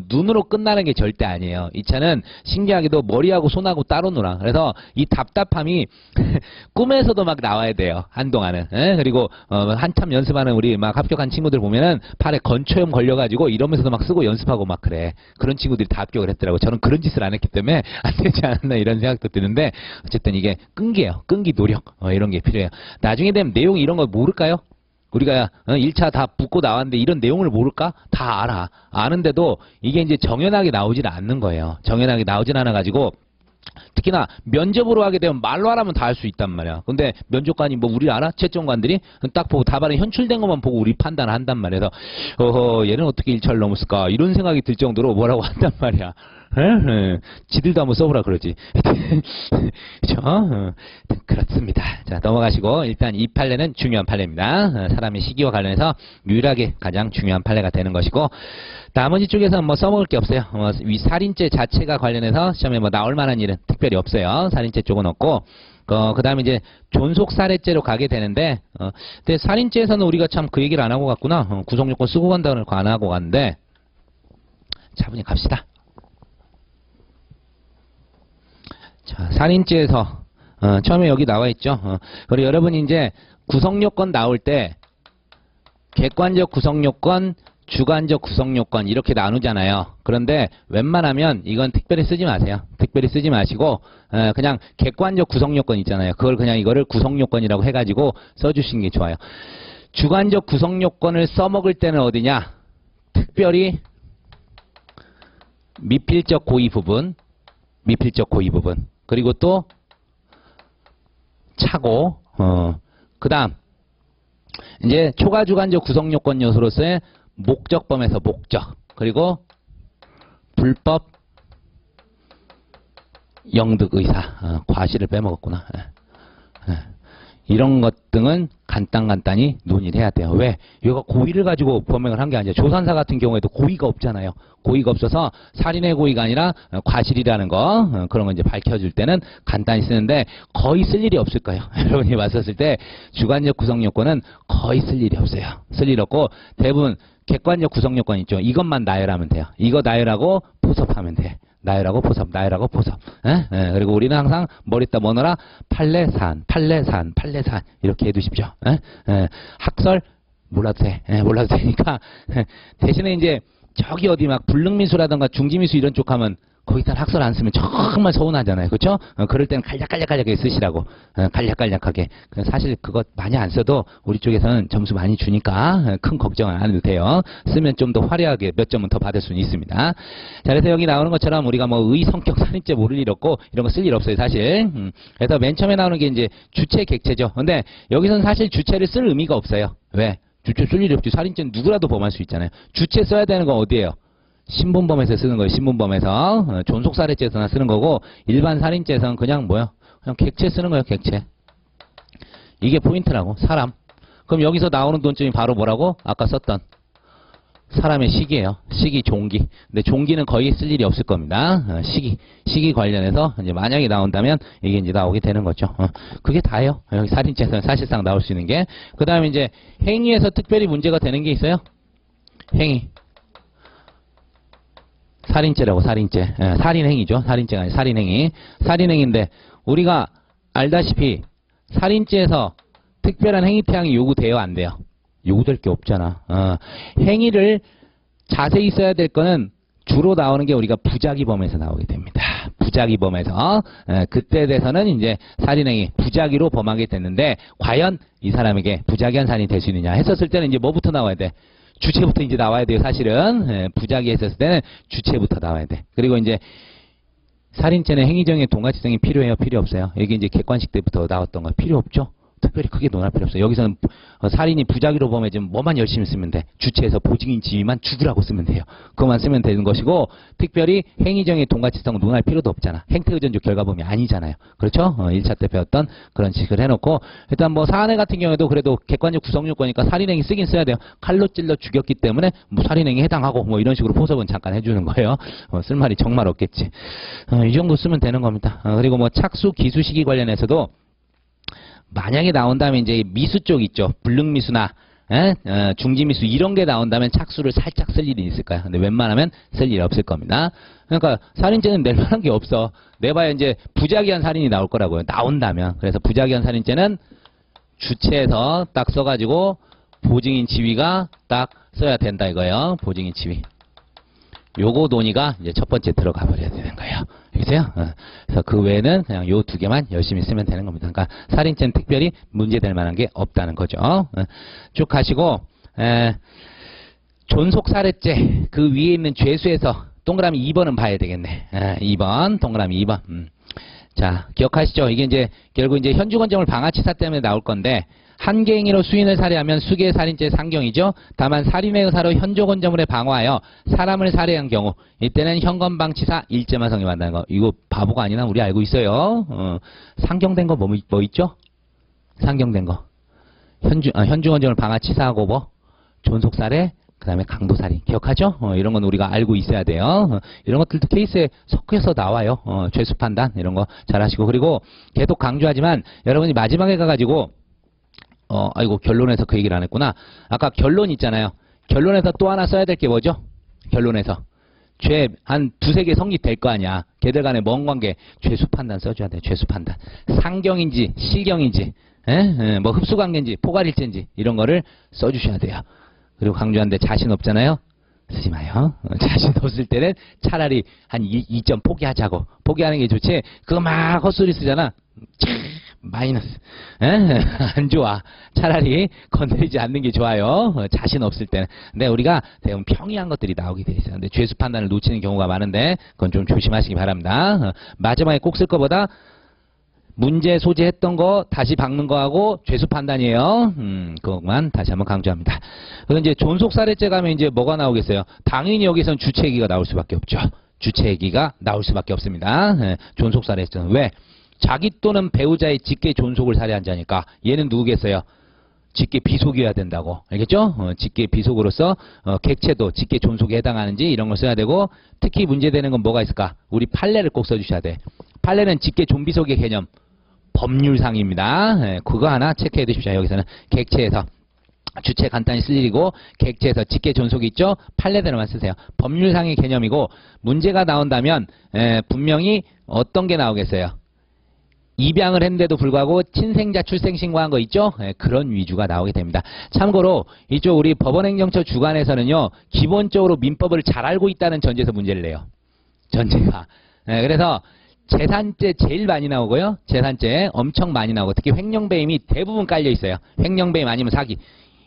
눈으로 끝나는 게 절대 아니에요. 이 차는 신기하게도 머리하고 손하고 따로 놀아. 그래서 이 답답함이 꿈에서도 막 나와야 돼요. 한동안은. 그리고 한참 연습하는 우리 막 합격한 친구들 보면은 팔에 건초염 걸려가지고 이러면서도 막 쓰고 연습하고 막 그래. 그런 친구들이 다 합격을 했더라고. 저는 그런 짓을 안 했기 때문에 안 되지 않았나 이런 생각도 드는데 어쨌든 이게 끈기예요. 끈기, 노력 이런 게 필요해요. 나중에 되면 내용 이런 거 모를까요? 우리가 1차 다 붙고 나왔는데 이런 내용을 모를까? 다 알아. 아는데도 이게 이제 정연하게 나오질 않는 거예요. 정연하게 나오질 않아가지고 특히나 면접으로 하게 되면 말로 하라면 다 할 수 있단 말이야. 근데 면접관이 뭐 우리 알아? 채점관들이 딱 보고 답안에 현출된 것만 보고 우리 판단을 한단 말이야. 그래서 얘는 어떻게 1차를 넘었을까? 이런 생각이 들 정도로 뭐라고 한단 말이야. 지들도 한번 써보라 그러지. 그죠? 그렇습니다. 자, 넘어가시고 일단 이 판례는 중요한 판례입니다. 사람의 시기와 관련해서 유일하게 가장 중요한 판례가 되는 것이고 나머지 쪽에서는 뭐 써먹을 게 없어요. 위 살인죄 자체가 관련해서 시험에 뭐 나올 만한 일은 특별히 없어요. 살인죄 쪽은 없고 그 다음에 이제 존속살해죄로 가게 되는데 근데 살인죄에서는 우리가 참 그 얘기를 안 하고 갔구나. 구속요건 쓰고 간다는 거 안 하고 갔는데 차분히 갑시다. 자, 살인죄에서 처음에 여기 나와 있죠. 그리고 여러분이 이제 구성요건 나올 때 객관적 구성요건, 주관적 구성요건 이렇게 나누잖아요. 그런데 웬만하면 이건 특별히 쓰지 마세요. 특별히 쓰지 마시고 그냥 객관적 구성요건 있잖아요. 그걸 그냥 이거를 구성요건이라고 해가지고 써주시는 게 좋아요. 주관적 구성요건을 써먹을 때는 어디냐? 특별히 미필적 고의 부분, 미필적 고의 부분. 그리고 또 차고 그 다음 이제 초과주관적 구성요건 요소로서의 목적범에서 목적 그리고 불법 영득의사 과실을 빼먹었구나. 이런 것 등은 간단히 논의를 해야 돼요. 왜? 이거 고의를 가지고 범행을 한 게 아니라 조산사 같은 경우에도 고의가 없잖아요. 고의가 없어서 살인의 고의가 아니라 과실이라는 거 그런 거 이제 밝혀줄 때는 간단히 쓰는데 거의 쓸 일이 없을 거예요. 여러분이 왔었을 때 주관적 구성 요건은 거의 쓸 일이 없어요. 쓸 일 없고 대부분 객관적 구성 요건 있죠. 이것만 나열하면 돼요. 이거 나열하고 포섭하면 돼. 나열하고 포섭, 나열하고 포섭. 그리고 우리는 항상 머리따 뭐너라 판례사안 이렇게 해두십시오. 학설 몰라도 돼. 몰라도 되니까 대신에 이제 저기 어디 막 불능미수라든가 중지미수 이런 쪽 하면 거기다 학설 안 쓰면 정말 서운하잖아요. 그렇죠? 그럴 때는 간략하게 쓰시라고. 간략하게. 사실 그거 많이 안 써도 우리 쪽에서는 점수 많이 주니까 큰 걱정 안 해도 돼요. 쓰면 좀 더 화려하게 몇 점은 더 받을 수는 있습니다. 자, 그래서 여기 나오는 것처럼 우리가 뭐 의성격 살인죄 모를 일 없고 이런 거 쓸 일 없어요, 사실. 그래서 맨 처음에 나오는 게 이제 주체 객체죠. 근데 여기서는 사실 주체를 쓸 의미가 없어요. 왜? 주체 쓸 일이 없지. 살인죄는 누구라도 범할 수 있잖아요. 주체 써야 되는 건 어디예요? 신분범에서 쓰는 거예요. 신분범에서. 존속살해죄에서나 쓰는 거고 일반 살인죄에서는 그냥 뭐야? 그냥 객체 쓰는 거예요. 객체. 이게 포인트라고. 사람. 그럼 여기서 나오는 논점이 바로 뭐라고? 아까 썼던 사람의 시기예요. 시기, 종기. 근데 종기는 거의 쓸 일이 없을 겁니다. 시기 관련해서 이제 만약에 나온다면 이게 이제 나오게 되는 거죠. 그게 다예요. 여기 살인죄에서는 사실상 나올 수 있는 게. 그 다음에 이제 행위에서 특별히 문제가 되는 게 있어요. 행위. 살인죄라고, 살인죄. 살인행위죠. 살인죄가 아니라 살인행위. 살인행위인데, 우리가 알다시피, 살인죄에서 특별한 행위태양이 요구돼요, 안 돼요? 요구될 게 없잖아. 행위를 자세히 써야 될 거는 주로 나오는 게 우리가 부작위범에서 나오게 됩니다. 부작위범에서. 그때 돼서는 이제 살인행위, 부작위로 범하게 됐는데, 과연 이 사람에게 부작위한 살인이 될 수 있느냐 했었을 때는 이제 뭐부터 나와야 돼? 주체부터 이제 나와야 돼요, 사실은. 부작위 했었을 때는 주체부터 나와야 돼. 그리고 이제 살인죄는 행위정의 동가치성이 필요해요, 필요 없어요? 여기 이제 객관식 때부터 나왔던 거 필요 없죠? 특별히 크게 논할 필요 없어요. 여기서는 살인이 부작위로 범해지면 뭐만 열심히 쓰면 돼. 주체에서 보증인 지위만 죽으라고 쓰면 돼요. 그것만 쓰면 되는 것이고 특별히 행위정의 동가치성 논할 필요도 없잖아. 행태의존적 결과범위 아니잖아요. 그렇죠? 1차 때 배웠던 그런 식을 해놓고 일단 뭐 사안의 같은 경우에도 그래도 객관적 구성요건이니까 살인행위 쓰긴 써야 돼요. 칼로 찔러 죽였기 때문에 뭐 살인행위 해당하고 뭐 이런 식으로 포석은 잠깐 해주는 거예요. 쓸 말이 정말 없겠지. 이 정도 쓰면 되는 겁니다. 그리고 뭐 착수 기수 시기 관련해서도 만약에 나온다면 이제 미수 쪽 있죠. 불능미수나 중지미수 이런 게 나온다면 착수를 살짝 쓸 일이 있을까요? 근데 웬만하면 쓸 일이 없을 겁니다. 그러니까 살인죄는 낼 만한 게 없어. 내봐야 이제 부작위한 살인이 나올 거라고요. 나온다면. 그래서 부작위한 살인죄는 주체에서 딱 써가지고 보증인 지위가 딱 써야 된다 이거예요. 보증인 지위. 요거 논의가 이제 첫 번째 들어가 버려야 되는 거예요. 알겠어요? 그래서 그 외에는 그냥 요 두 개만 열심히 쓰면 되는 겁니다. 그러니까 살인죄는 특별히 문제될 만한 게 없다는 거죠. 쭉 가시고 존속살해죄 그 위에 있는 죄수에서 동그라미 2번은 봐야 되겠네. 2번 동그라미 2번. 자 기억하시죠? 이게 이제 결국 이제 현주건정을 방아치사 때문에 나올 건데 한계행위로 수인을 살해하면 수계 살인죄 상경이죠. 다만 살인의 의사로 현조건정물에 방어하여 사람을 살해한 경우 이때는 현건방치사 1죄만 성립한다는 거. 이거 바보가 아니나 우리 알고 있어요. 상경된 거 뭐 있죠? 상경된 거. 현주건정을 방아치사하고 뭐 존속살해 그 다음에 강도살인 기억하죠? 이런 건 우리가 알고 있어야 돼요. 이런 것들도 케이스에 섞여서 나와요. 죄수 판단 이런 거 잘 하시고 그리고 계속 강조하지만 여러분이 마지막에 가가지고 아이고 결론에서 그 얘기를 안 했구나. 아까 결론 있잖아요. 결론에서 또 하나 써야 될 게 뭐죠? 결론에서 죄 한 두세 개 성립될 거 아니야. 걔들 간의 먼 관계 죄수 판단 써줘야 돼. 죄수 판단. 상경인지 실경인지 뭐 흡수관계인지 포괄일죄인지 이런 거를 써주셔야 돼요. 그리고 강조하는데 자신 없잖아요. 쓰지 마요. 자신 없을 때는 차라리 한 2점 포기하자고. 포기하는 게 좋지. 그거 막 헛소리 쓰잖아. 마이너스. 안 좋아. 차라리 건드리지 않는 게 좋아요. 자신 없을 때는. 근데 우리가 대부분 평이한 것들이 나오게 돼 있어요. 근데 죄수 판단을 놓치는 경우가 많은데 그건 좀 조심하시기 바랍니다. 마지막에 꼭 쓸 거보다 문제 소지했던 거 다시 박는 거하고 죄수 판단이에요. 그것만 다시 한번 강조합니다. 그래서 이제 존속살해죄 가면 이제 뭐가 나오겠어요? 당연히 여기서는 주체기가 나올 수밖에 없죠. 주체기가 나올 수밖에 없습니다. 존속살해죄는 왜? 자기 또는 배우자의 직계 존속을 살해한 자니까 얘는 누구겠어요? 직계 비속이어야 된다고. 알겠죠? 직계 비속으로서 객체도 직계 존속에 해당하는지 이런 걸 써야 되고 특히 문제되는 건 뭐가 있을까? 우리 판례를 꼭 써주셔야 돼. 판례는 직계 존비속의 개념 법률상입니다. 그거 하나 체크해 두십시오. 여기서는 객체에서 주체 간단히 쓸 일이고 객체에서 직계 존속이 있죠. 판례대로만 쓰세요. 법률상의 개념이고 문제가 나온다면 분명히 어떤 게 나오겠어요. 입양을 했는데도 불구하고 친생자 출생 신고한 거 있죠? 그런 위주가 나오게 됩니다. 참고로 이쪽 우리 법원행정처 주관에서는요. 기본적으로 민법을 잘 알고 있다는 전제에서 문제를 내요. 전제가. 그래서 재산죄 제일 많이 나오고요. 재산죄 엄청 많이 나오고 특히 횡령배임이 대부분 깔려 있어요. 횡령배임 아니면 사기.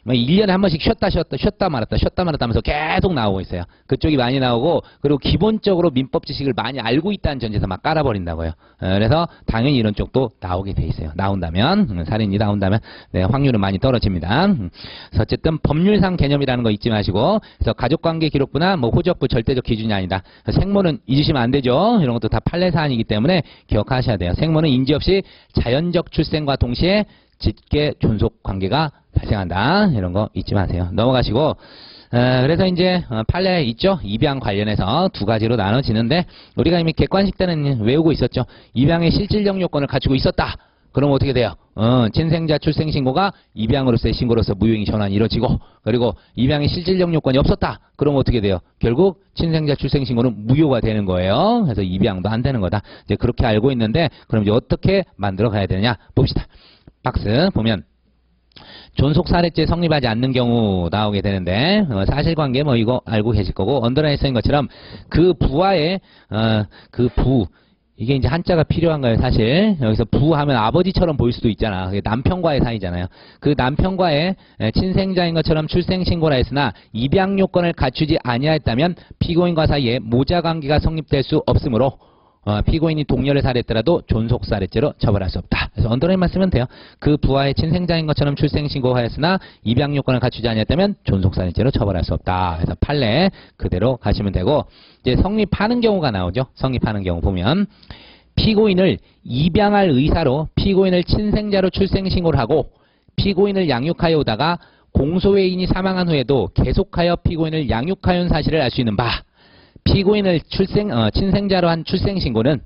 1년에 한 번씩 쉬었다 말았다 하면서 계속 나오고 있어요. 그쪽이 많이 나오고 그리고 기본적으로 민법 지식을 많이 알고 있다는 전제에서 막 깔아버린다고요. 그래서 당연히 이런 쪽도 나오게 돼 있어요. 나온다면 살인이 나온다면 네, 확률은 많이 떨어집니다. 그래서 어쨌든 법률상 개념이라는 거 잊지 마시고 그래서 가족관계 기록부나 뭐 호적부 절대적 기준이 아니다. 생모는 잊으시면 안 되죠. 이런 것도 다 판례 사안이기 때문에 기억하셔야 돼요. 생모는 인지 없이 자연적 출생과 동시에 직계 존속 관계가 발생한다. 이런 거 잊지 마세요. 넘어가시고 그래서 이제 판례 있죠. 입양 관련해서 두 가지로 나눠지는데 우리가 이미 객관식 때는 외우고 있었죠. 입양의 실질적 요건을 갖추고 있었다. 그럼 어떻게 돼요? 친생자 출생신고가 입양으로서의 신고로서 무효행위 전환이 이루어지고 그리고 입양의 실질적 요건이 없었다. 그럼 어떻게 돼요? 결국 친생자 출생신고는 무효가 되는 거예요. 그래서 입양도 안 되는 거다. 이제 그렇게 알고 있는데 그럼 이제 어떻게 만들어 가야 되느냐 봅시다. 박스 보면 존속살해죄 성립하지 않는 경우 나오게 되는데 사실관계 뭐 이거 알고 계실 거고 언더라인에 쓰인 것처럼 그 부와의 그 부 이게 이제 한자가 필요한가요? 사실 여기서 부하면 아버지처럼 보일 수도 있잖아. 그게 남편과의 사이잖아요. 그 남편과의 친생자인 것처럼 출생신고라 했으나 입양 요건을 갖추지 아니하였다면 피고인과 사이에 모자관계가 성립될 수 없으므로 피고인이 동료를 살해했더라도 존속살해죄로 처벌할 수 없다. 그래서 언더라인만 쓰면 돼요. 그 부하의 친생자인 것처럼 출생신고하였으나 입양 요건을 갖추지 않았다면 존속살해죄로 처벌할 수 없다. 그래서 판례 그대로 가시면 되고, 이제 성립하는 경우가 나오죠. 성립하는 경우 보면 피고인을 입양할 의사로 피고인을 친생자로 출생신고를 하고 피고인을 양육하여 오다가 공소회인이 사망한 후에도 계속하여 피고인을 양육하여온 사실을 알 수 있는 바, 피고인을 친생자로 한 출생신고는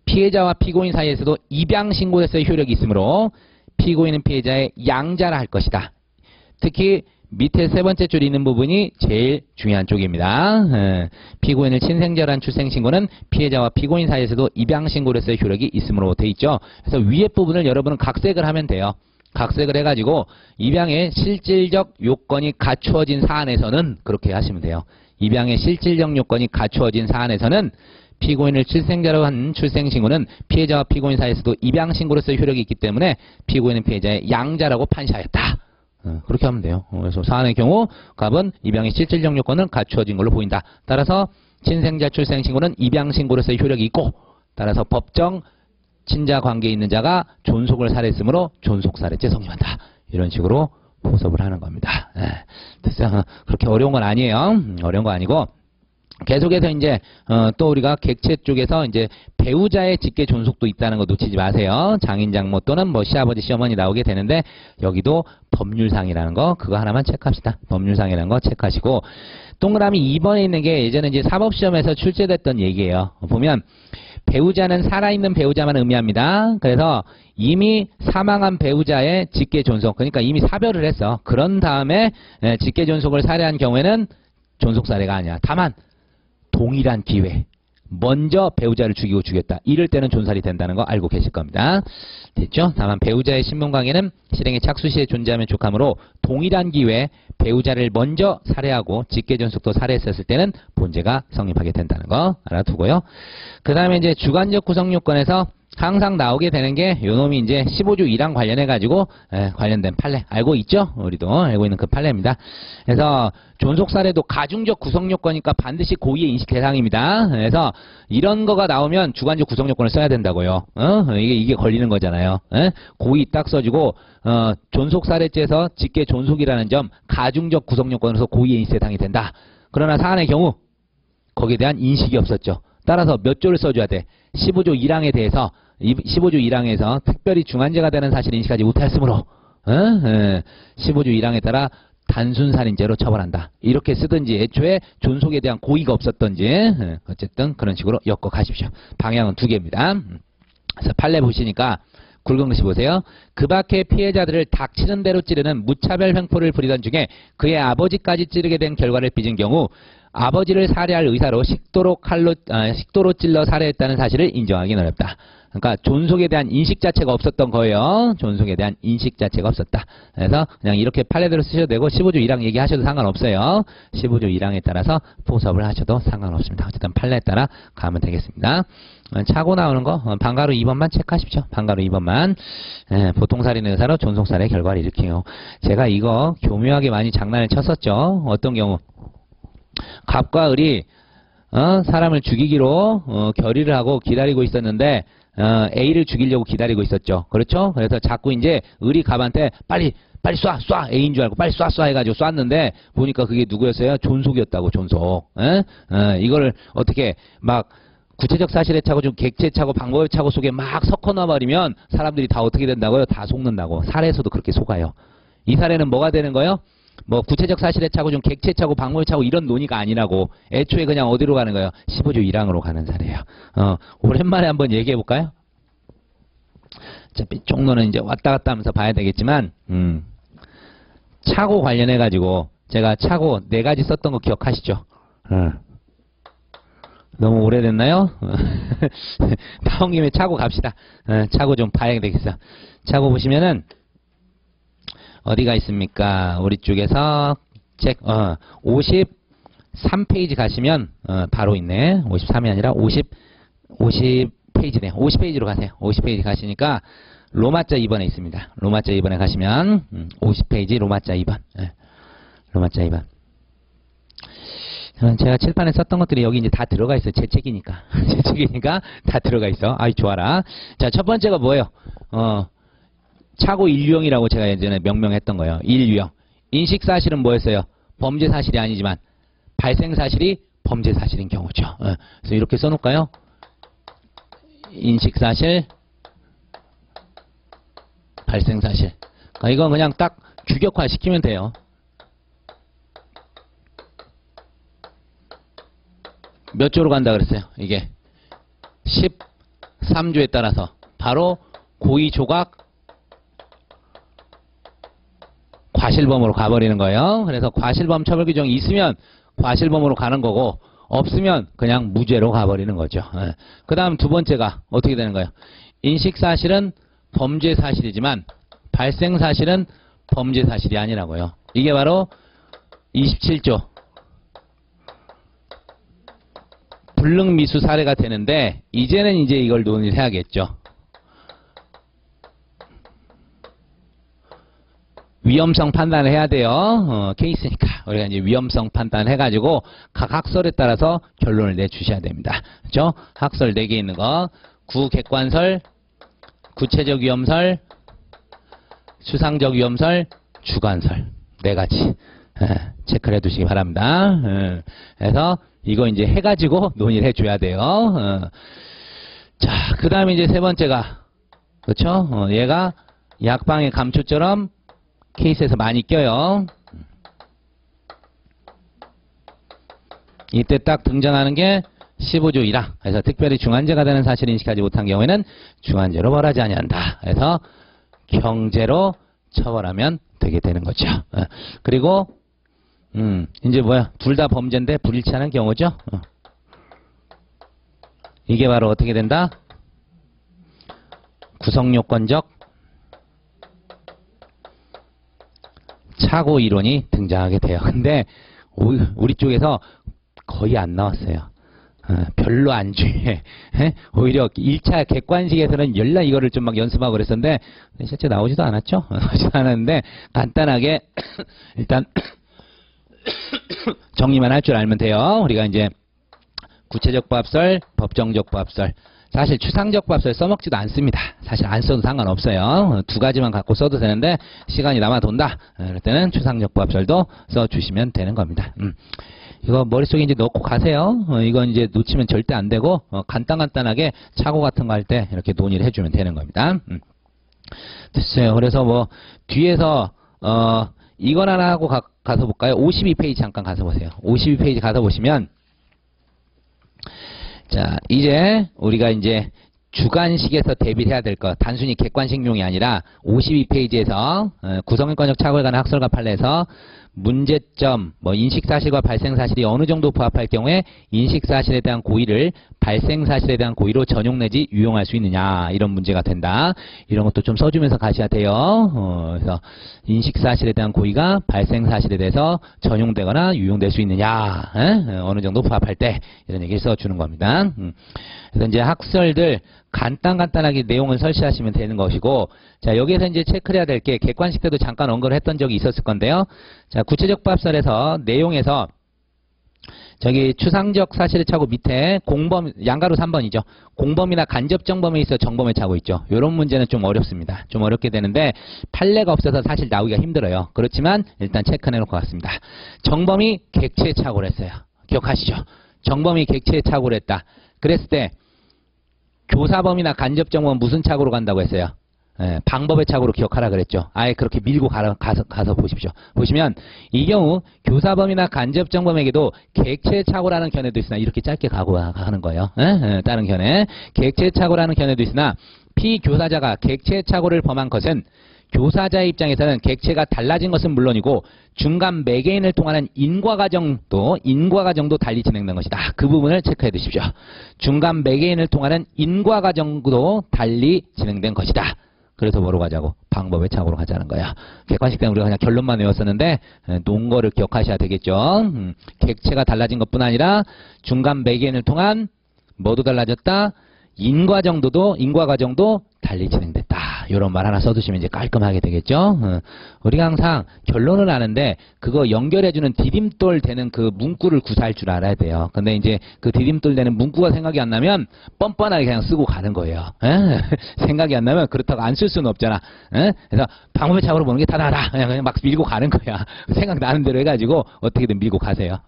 피해자와 피고인 사이에서도 입양신고에서의 효력이 있으므로 피고인은 피해자의 양자라 할 것이다. 특히 밑에 세 번째 줄이 있는 부분이 제일 중요한 쪽입니다. 피고인을 친생자로 한 출생신고는 피해자와 피고인 사이에서도 입양신고로서의 효력이 있으므로 돼 있죠. 그래서 위에 부분을 여러분은 각색을 하면 돼요. 각색을 해가지고 입양의 실질적 요건이 갖추어진 사안에서는 그렇게 하시면 돼요. 입양의 실질적 요건이 갖추어진 사안에서는 피고인을 출생자로 한 출생신고는 피해자와 피고인 사이에서도 입양신고로서의 효력이 있기 때문에 피고인은 피해자의 양자라고 판시하였다. 그렇게 하면 돼요. 그래서 사안의 경우 갑은 입양의 실질적 요건은 갖추어진 걸로 보인다. 따라서 친생자 출생신고는 입양신고로서의 효력이 있고, 따라서 법정 친자 관계에 있는 자가 존속을 살해했으므로 존속살해죄 성립한다. 이런 식으로 포섭을 하는 겁니다. 됐어요. 그렇게 어려운 건 아니에요. 어려운 거 아니고, 계속해서 이제 또 우리가 객체 쪽에서 이제 배우자의 직계 존속도 있다는 거 놓치지 마세요. 장인 장모 또는 뭐 시아버지 시어머니 나오게 되는데, 여기도 법률상이라는 거 그거 하나만 체크합시다. 법률상이라는 거 체크하시고, 동그라미 2번에 있는 게 예전에 이제 사법시험에서 출제됐던 얘기예요. 보면 배우자는 살아있는 배우자만 의미합니다. 그래서 이미 사망한 배우자의 직계 존속, 그러니까 이미 사별을 했어. 그런 다음에 직계 존속을 살해한 경우에는 존속 살해가 아니야. 다만 동일한 기회, 먼저 배우자를 죽이고 죽였다. 이럴 때는 존살이 된다는 거 알고 계실 겁니다. 됐죠? 다만 배우자의 신분관계는 실행의 착수시에 존재하면 족하므로 동일한 기회에 배우자를 먼저 살해하고 직계존속도 살해했었을 때는 본죄가 성립하게 된다는 거 알아두고요. 그 다음에 이제 주관적 구성요건에서 항상 나오게 되는 게 요놈이 이제 15조 1항 관련해가지고 관련된 판례 알고 있죠? 우리도 알고 있는 그 판례입니다. 그래서 존속살해도 가중적 구성요건이니까 반드시 고의의 인식 대상입니다. 그래서 이런 거가 나오면 주관적 구성요건을 써야 된다고요. 이게 걸리는 거잖아요. 고의 딱 써주고 존속살해죄에서 직계 존속이라는 점 가중적 구성요건으로서 고의의 인식 대상이 된다. 그러나 사안의 경우 거기에 대한 인식이 없었죠. 따라서 몇 조를 써줘야 돼? 15조 1항에 대해서 15조 1항에서 특별히 중한죄가 되는 사실을 인식하지 못했으므로 15조 1항에 따라 단순살인죄로 처벌한다. 이렇게 쓰든지 애초에 존속에 대한 고의가 없었던지 어쨌든 그런 식으로 엮어 가십시오. 방향은 두 개입니다. 그래서 판례 보시니까 굵은 글씨 보세요. 그 밖의 피해자들을 닥치는 대로 찌르는 무차별 횡포를 부리던 중에 그의 아버지까지 찌르게 된 결과를 빚은 경우 아버지를 살해할 의사로 식도로 찔러 살해했다는 사실을 인정하기는 어렵다. 그러니까 존속에 대한 인식 자체가 없었던 거예요. 존속에 대한 인식 자체가 없었다. 그래서 그냥 이렇게 판례대로 쓰셔도 되고 15조 1항 얘기하셔도 상관없어요. 15조 1항에 따라서 포섭을 하셔도 상관없습니다. 어쨌든 판례에 따라 가면 되겠습니다. 차고 나오는 거 방가루 2번만 체크하십시오. 방가루 2번만. 보통살인 의사로 존속살해 결과를 일으키요. 제가 이거 교묘하게 많이 장난을 쳤었죠. 어떤 경우 갑과 을이 사람을 죽이기로 결의를 하고 기다리고 있었는데 A를 죽이려고 기다리고 있었죠. 그렇죠? 그래서 자꾸 이제 을이 갑한테 빨리 쏴! A인 줄 알고 빨리 쏴! 해가지고 쐈는데 보니까 그게 누구였어요? 존속이었다고, 존속. 이거를 어떻게 막 구체적 사실에 차고 좀 객체 차고 방법에 차고 속에 막 섞어 놔버리면 사람들이 다 어떻게 된다고요? 다 속는다고. 살해에서도 그렇게 속아요. 이 사례는 뭐가 되는 거예요? 뭐 구체적 사실에 차고 좀 객체 차고 방법에 차고 이런 논의가 아니라고. 애초에 그냥 어디로 가는 거예요? 15조 1항으로 가는 사례예요. 오랜만에 한번 얘기해 볼까요? 어차피 쪽론은 이제 왔다 갔다 하면서 봐야 되겠지만 차고 관련해 가지고 제가 차고 4가지 썼던 거 기억하시죠? 너무 오래됐나요? 나온 김에 차고 갑시다. 차고 좀 봐야 되겠어. 차고 보시면은 어디가 있습니까? 우리 쪽에서 53페이지 가시면 바로 있네. 53이 아니라 50페이지네. 50페이지로 가세요. 50페이지 가시니까 로마자 2번에 있습니다. 로마자 2번에 가시면 50페이지 로마자 2번. 로마자 2번. 제가 칠판에 썼던 것들이 여기 이제 다 들어가 있어요. 제 책이니까. 제 책이니까 다 들어가 있어. 아이, 좋아라. 자, 첫 번째가 뭐예요? 차고 인류형이라고 제가 예전에 명명했던 거예요. 인류형. 인식사실은 뭐였어요? 범죄 사실이 아니지만 발생 사실이 범죄 사실인 경우죠. 그래서 이렇게 써놓을까요? 인식사실, 발생 사실. 이건 그냥 딱 규격화 시키면 돼요. 몇 조로 간다 그랬어요? 이게 13조에 따라서 바로 고의 조각 과실범으로 가버리는 거예요. 그래서 과실범 처벌 규정이 있으면 과실범으로 가는 거고 없으면 그냥 무죄로 가버리는 거죠. 그 다음 두 번째가 어떻게 되는 거예요? 인식사실은 범죄 사실이지만 발생사실은 범죄 사실이 아니라고요. 이게 바로 27조 불능미수 사례가 되는데 이제는 이제 이걸 논의를 해야겠죠. 위험성 판단을 해야 돼요. 케이스니까 우리가 이제 위험성 판단을 해가지고 각 학설에 따라서 결론을 내주셔야 됩니다. 그렇죠? 학설 4개 있는 거 구객관설, 구체적 위험설, 추상적 위험설, 주관설 4가지 체크를 해두시기 바랍니다. 그래서 이거 이제 해가지고 논의를 해줘야 돼요. 자, 그 다음에 이제 세 번째가 그렇죠? 얘가 약방의 감초처럼 케이스에서 많이 껴요. 이때 딱 등장하는 게 15조 1항. 그래서 특별히 중한죄가 되는 사실을 인식하지 못한 경우에는 중한죄로 벌하지 아니한다. 그래서 경제로 처벌하면 되게 되는 거죠. 그리고 이제 뭐야? 둘 다 범죄인데 불일치하는 경우죠. 이게 바로 어떻게 된다? 구성요건적 차고 이론이 등장하게 돼요. 근데 우리 쪽에서 거의 안 나왔어요. 별로 안 중요해. 오히려 1차 객관식에서는 열나 이거를 좀 막 연습하고 그랬었는데 실제 나오지도 않았죠. 나오지도 않았는데 간단하게 일단 정리만 할 줄 알면 돼요. 우리가 이제 구체적 부합설, 법정적 부합설. 사실 추상적 부합설 써먹지도 않습니다. 사실 안 써도 상관없어요. 2가지만 갖고 써도 되는데 시간이 남아 돈다. 그럴 때는 추상적 부합설도 써주시면 되는 겁니다. 이거 머릿속에 이제 넣고 가세요. 이건 이제 놓치면 절대 안 되고 간단하게 차고 같은 거 할 때 이렇게 논의를 해주면 되는 겁니다. 됐어요. 그래서 뭐 뒤에서 이건 하나 하고 가서 볼까요? 52페이지 잠깐 가서 보세요. 52페이지 가서 보시면 자, 이제 우리가 이제 주관식에서 대비를 해야 될 것, 단순히 객관식용이 아니라 52페이지에서 구성요건적 착오에 관한 학설과 판례에서 문제점, 뭐 인식사실과 발생사실이 어느 정도 부합할 경우에 인식사실에 대한 고의를 발생사실에 대한 고의로 전용 내지 유용할 수 있느냐, 이런 문제가 된다. 이런 것도 좀 써주면서 가셔야 돼요. 그래서 인식사실에 대한 고의가 발생사실에 대해서 전용되거나 유용될 수 있느냐, 어느 정도 부합할 때 이런 얘기를 써주는 겁니다. 그래서 이제 학설들 간단하게 내용을 설치하시면 되는 것이고, 자, 여기에서 이제 체크를 해야 될 게 객관식 때도 잠깐 언급을 했던 적이 있었을 건데요. 자, 구체적 부합설에서 내용에서 저기 추상적 사실의 차고 밑에 공범, 양가로 3번이죠. 공범이나 간접 정범에 있어 정범의 차고 있죠. 이런 문제는 좀 어렵습니다. 좀 어렵게 되는데 판례가 없어서 사실 나오기가 힘들어요. 그렇지만 일단 체크해놓고 갔습니다. 정범이 객체의 착오를 했어요. 기억하시죠? 정범이 객체의 착오를 했다. 그랬을 때 교사범이나 간접정범은 무슨 착오로 간다고 했어요? 방법의 착오로 기억하라 그랬죠. 아예 그렇게 밀고 가서 보십시오. 보시면 이 경우 교사범이나 간접정범에게도 객체의 착오라는 견해도 있으나 이렇게 짧게 가고 하는 거예요. 다른 견해. 객체의 착오라는 견해도 있으나 피교사자가 객체의 착오를 범한 것은 교사자의 입장에서는 객체가 달라진 것은 물론이고 중간 매개인을 통하는 인과과정도 달리 진행된 것이다. 그 부분을 체크해 두십시오. 중간 매개인을 통하는 인과과정도 달리 진행된 것이다. 그래서 뭐로 가자고? 방법의 착오로 가자는 거야. 객관식 때는 우리가 그냥 결론만 외웠었는데 논거를 기억하셔야 되겠죠. 객체가 달라진 것뿐 아니라 중간 매개인을 통한 뭐도 달라졌다? 인과과정도 달리 진행됐다. 요런 말 하나 써두시면 이제 깔끔하게 되겠죠. 우리가 항상 결론을 아는데 그거 연결해주는 디딤돌 되는 그 문구를 구사할 줄 알아야 돼요. 근데 이제 그 디딤돌 되는 문구가 생각이 안 나면 뻔뻔하게 그냥 쓰고 가는 거예요. 생각이 안 나면 그렇다고 안 쓸 수는 없잖아. 그래서 방법의 착오로 보는 게 다다다 그냥 막 밀고 가는 거야. 생각나는 대로 해가지고 어떻게든 밀고 가세요.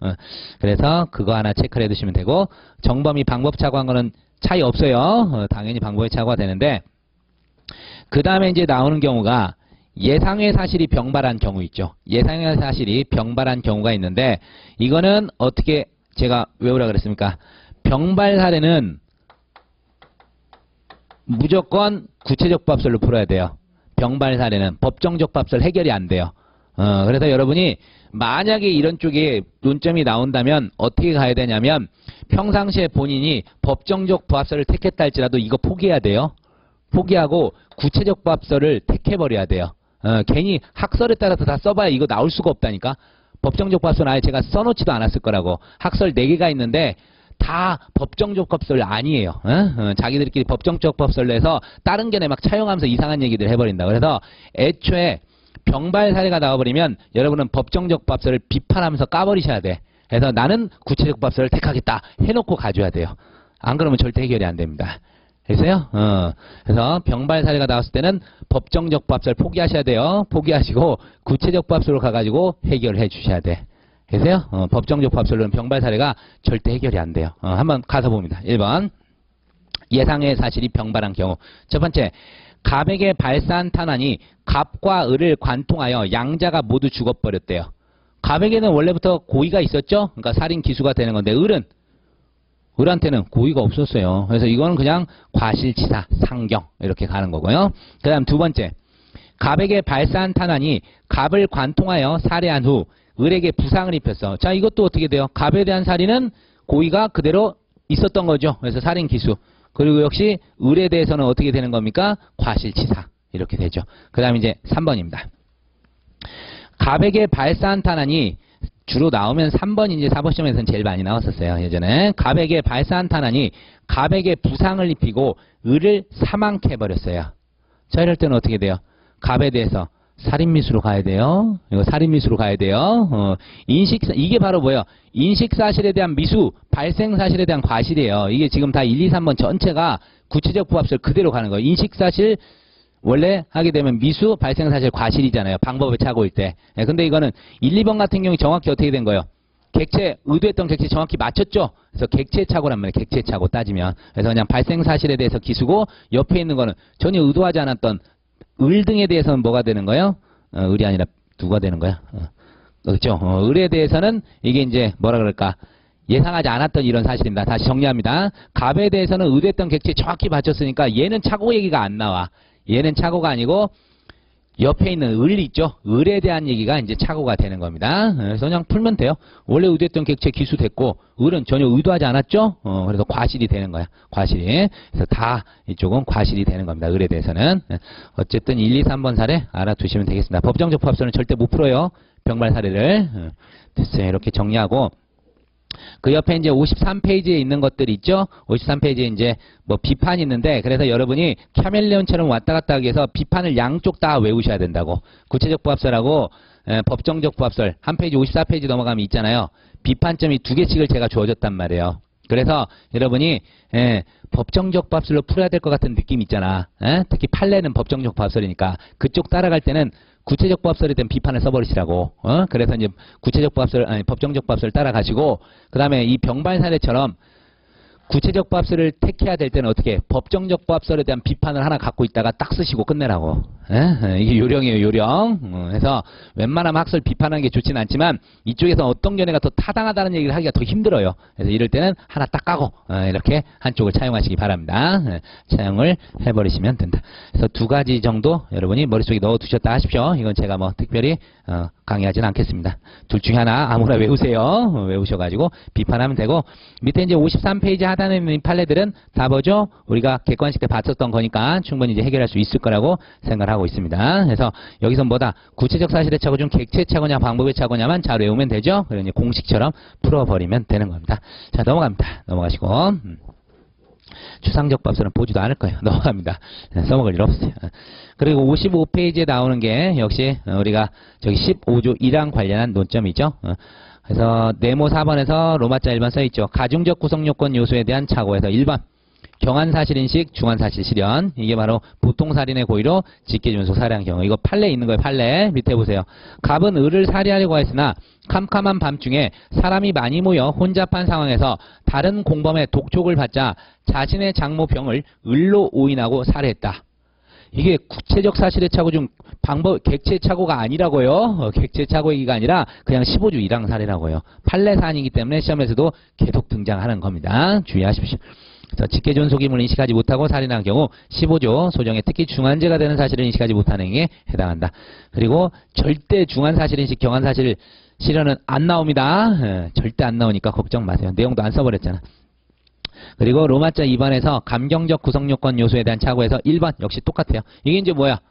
그래서 그거 하나 체크를 해두시면 되고, 정범이 방법 착오한 거는 차이 없어요. 당연히 방법의 착오가 되는데, 그 다음에 이제 나오는 경우가 예상의 사실이 병발한 경우 있죠. 예상의 사실이 병발한 경우가 있는데, 이거는 어떻게 제가 외우라 그랬습니까? 병발 사례는 무조건 구체적 법설로 풀어야 돼요. 병발 사례는 법정적 법설 해결이 안 돼요. 그래서 여러분이 만약에 이런 쪽에 논점이 나온다면 어떻게 가야 되냐면, 평상시에 본인이 법정적 부합설을 택했다 할지라도 이거 포기해야 돼요. 포기하고 구체적 부합설을 택해버려야 돼요. 괜히 학설에 따라서 다 써봐야 이거 나올 수가 없다니까. 법정적 부합설은 아예 제가 써놓지도 않았을 거라고. 학설 4개가 있는데 다 법정적 법설 아니에요. 자기들끼리 법정적 법설 내서 다른 견해 막 차용하면서 이상한 얘기들 해버린다. 그래서 애초에 병발 사례가 나와버리면 여러분은 법정적 법설을 비판하면서 까버리셔야 돼. 그래서 나는 구체적 법설을 택하겠다 해놓고 가져야 돼요. 안 그러면 절대 해결이 안 됩니다. 그래서요. 그래서 병발 사례가 나왔을 때는 법정적 법설 포기하셔야 돼요. 포기하시고 구체적 법설로 가가지고 해결해 주셔야 돼. 그래서요. 법정적 법설로는 병발 사례가 절대 해결이 안 돼요. 한번 가서 봅니다. 1번. 예상의 사실이 병발한 경우. 첫 번째. 갑에게 발사한 탄환이 갑과 을을 관통하여 양자가 모두 죽어버렸대요. 갑에게는 원래부터 고의가 있었죠. 그러니까 살인 기수가 되는 건데, 을한테는 고의가 없었어요. 그래서 이거는 그냥 과실치사, 상경 이렇게 가는 거고요. 그 다음 두 번째. 갑에게 발사한 탄환이 갑을 관통하여 살해한 후 을에게 부상을 입혔어. 자, 이것도 어떻게 돼요? 갑에 대한 살인은 고의가 그대로 있었던 거죠. 그래서 살인 기수. 그리고 역시 을에 대해서는 어떻게 되는 겁니까? 과실치사 이렇게 되죠. 그 다음 이제 3번입니다. 갑에게 발사한 탄환이 주로 나오면 3번 이제 4번 시험에서는 제일 많이 나왔었어요. 예전에 갑에게 발사한 탄환이 갑에게 부상을 입히고 을을 사망케 해버렸어요. 자, 이럴 때는 어떻게 돼요? 갑에 대해서 살인미수로 가야 돼요. 이거 살인미수로 가야 돼요. 이게 바로 뭐예요? 인식사실에 대한 미수, 발생사실에 대한 과실이에요. 이게 지금 다 1, 2, 3번 전체가 구체적 부합설 그대로 가는 거예요. 인식사실 원래 하게 되면 미수, 발생사실, 과실이잖아요. 방법의 착오일 때. 근데 이거는 1, 2번 같은 경우 정확히 어떻게 된 거예요? 객체, 의도했던 객체 정확히 맞췄죠? 그래서 객체 착오란 말이에요. 객체 착오 따지면. 그래서 그냥 발생사실에 대해서 기수고, 옆에 있는 거는 전혀 의도하지 않았던 을 등에 대해서는 뭐가 되는 거예요? 을이 아니라 누가 되는 거야? 그렇죠? 을에 대해서는 이게 이제 뭐라 그럴까? 예상하지 않았던 이런 사실입니다. 다시 정리합니다. 갑에 대해서는 의도했던 객체 정확히 맞췄으니까 얘는 착오 얘기가 안 나와. 얘는 착오가 아니고 옆에 있는 을 있죠? 을에 대한 얘기가 이제 착오가 되는 겁니다. 그래서 그냥 풀면 돼요. 원래 의도했던 객체 기수됐고 을은 전혀 의도하지 않았죠? 그래서 과실이 되는 거야. 과실이. 그래서 다 이쪽은 과실이 되는 겁니다. 을에 대해서는. 어쨌든 1, 2, 3번 사례 알아두시면 되겠습니다. 법정적 부합설은 절대 못 풀어요. 병발 사례를. 됐어요. 이렇게 정리하고 그 옆에 이제 53페이지에 있는 것들이 있죠? 53페이지에 이제 뭐 비판이 있는데, 그래서 여러분이 카멜레온처럼 왔다 갔다 하기 위해서 비판을 양쪽 다 외우셔야 된다고. 구체적 부합설하고 법정적 부합설 한 페이지 54페이지 넘어가면 있잖아요. 비판점이 2개씩을 제가 주어졌단 말이에요. 그래서 여러분이 법정적 부합설로 풀어야 될 것 같은 느낌 있잖아. 특히 판례는 법정적 부합설이니까 그쪽 따라갈 때는 구체적 부합설에 대한 비판을 써버리시라고. 그래서 이제 구체적 부합설, 아니 법정적 부합설을 따라가시고, 그 다음에 이 병발 사례처럼 구체적 부합설을 택해야 될 때는 어떻게 법정적 부합설에 대한 비판을 하나 갖고 있다가 딱 쓰시고 끝내라고. 이게 요령이에요, 요령. 그래서 웬만하면 학설 비판하는 게 좋지는 않지만 이쪽에서 어떤 견해가 더 타당하다는 얘기를 하기가 더 힘들어요. 그래서 이럴 때는 하나 딱 까고 이렇게 한쪽을 차용하시기 바랍니다. 차용을 해버리시면 된다. 그래서 2가지 정도 여러분이 머릿속에 넣어두셨다 하십시오. 이건 제가 뭐 특별히 강의하지는 않겠습니다. 둘 중에 하나 아무나 외우세요. 외우셔가지고 비판하면 되고, 밑에 이제 53페이지 하단에 있는 판례들은 다 뭐죠? 우리가 객관식 때 봤었던 거니까 충분히 이제 해결할 수 있을 거라고 생각을 하고 있습니다. 그래서 여기서 뭐다? 구체적 사실의 착오 중 객체 착오냐 방법의 착오냐만 잘 외우면 되죠? 그래서 이제 공식처럼 풀어버리면 되는 겁니다. 자, 넘어갑니다. 넘어가시고. 추상적 법서는 보지도 않을 거예요. 넘어갑니다. 써먹을 일 없어요. 그리고 55페이지에 나오는 게 역시 우리가 저기 15조 1항 관련한 논점이죠. 그래서 네모 4번에서 로마자 1번 써있죠. 가중적 구성요건 요소에 대한 착오에서 1번 경환사실인식, 중환사실 실현. 이게 바로 보통살인의 고의로 직계준속 살해한 경우. 이거 판례 있는 거예요. 판례. 밑에 보세요. 갑은 을을 살해하려고 했으나 캄캄한 밤중에 사람이 많이 모여 혼잡한 상황에서 다른 공범의 독촉을 받자 자신의 장모 병을 을로 오인하고 살해했다. 이게 구체적 사실의 착오 중 객체 착오가 아니라고요. 객체 착오 얘기가 아니라 그냥 15조 1항 살해라고요. 판례 사안이기 때문에 시험에서도 계속 등장하는 겁니다. 주의하십시오. 직계존속임을 인식하지 못하고 살인한 경우 15조 소정에 특히 중환죄가 되는 사실을 인식하지 못하는 행위에 해당한다. 그리고 절대 중환사실인식, 경환사실 실현은 안 나옵니다. 절대 안 나오니까 걱정 마세요. 내용도 안 써버렸잖아. 그리고 로마자 2번에서 감경적 구성요건 요소에 대한 착오에서 1번 역시 똑같아요. 이게 이제 뭐야?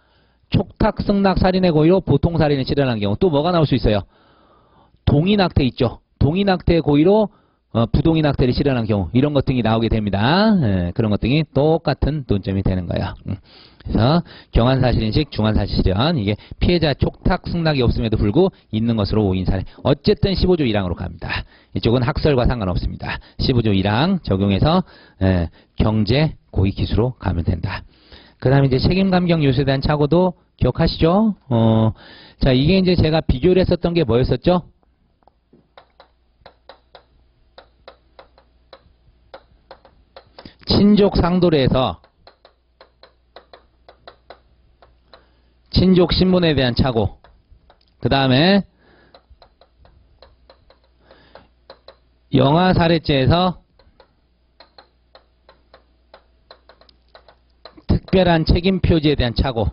촉탁, 승낙, 살인의 고의로 보통살인을 실현한 경우 또 뭐가 나올 수 있어요? 동의낙태 있죠. 동의낙태의 고의로 부동의 낙태를 실현한 경우 이런 것 등이 나오게 됩니다. 그런 것 등이 똑같은 논점이 되는 거예요. 그래서 경환사실인식, 중환사실 실현 이게 피해자 촉탁, 승낙이 없음에도 불구하고 있는 것으로 오인 살해. 어쨌든 15조 1항으로 갑니다. 이쪽은 학설과 상관없습니다. 15조 1항 적용해서 경제 고의 기수로 가면 된다. 그 다음에 이제 책임감경 요소에 대한 착오도 기억하시죠? 자, 이게 이제 제가 비교를 했었던 게 뭐였었죠? 친족 상도례에서 친족 신분에 대한 착오, 그 다음에 영아살해죄에서 특별한 책임 표지에 대한 착오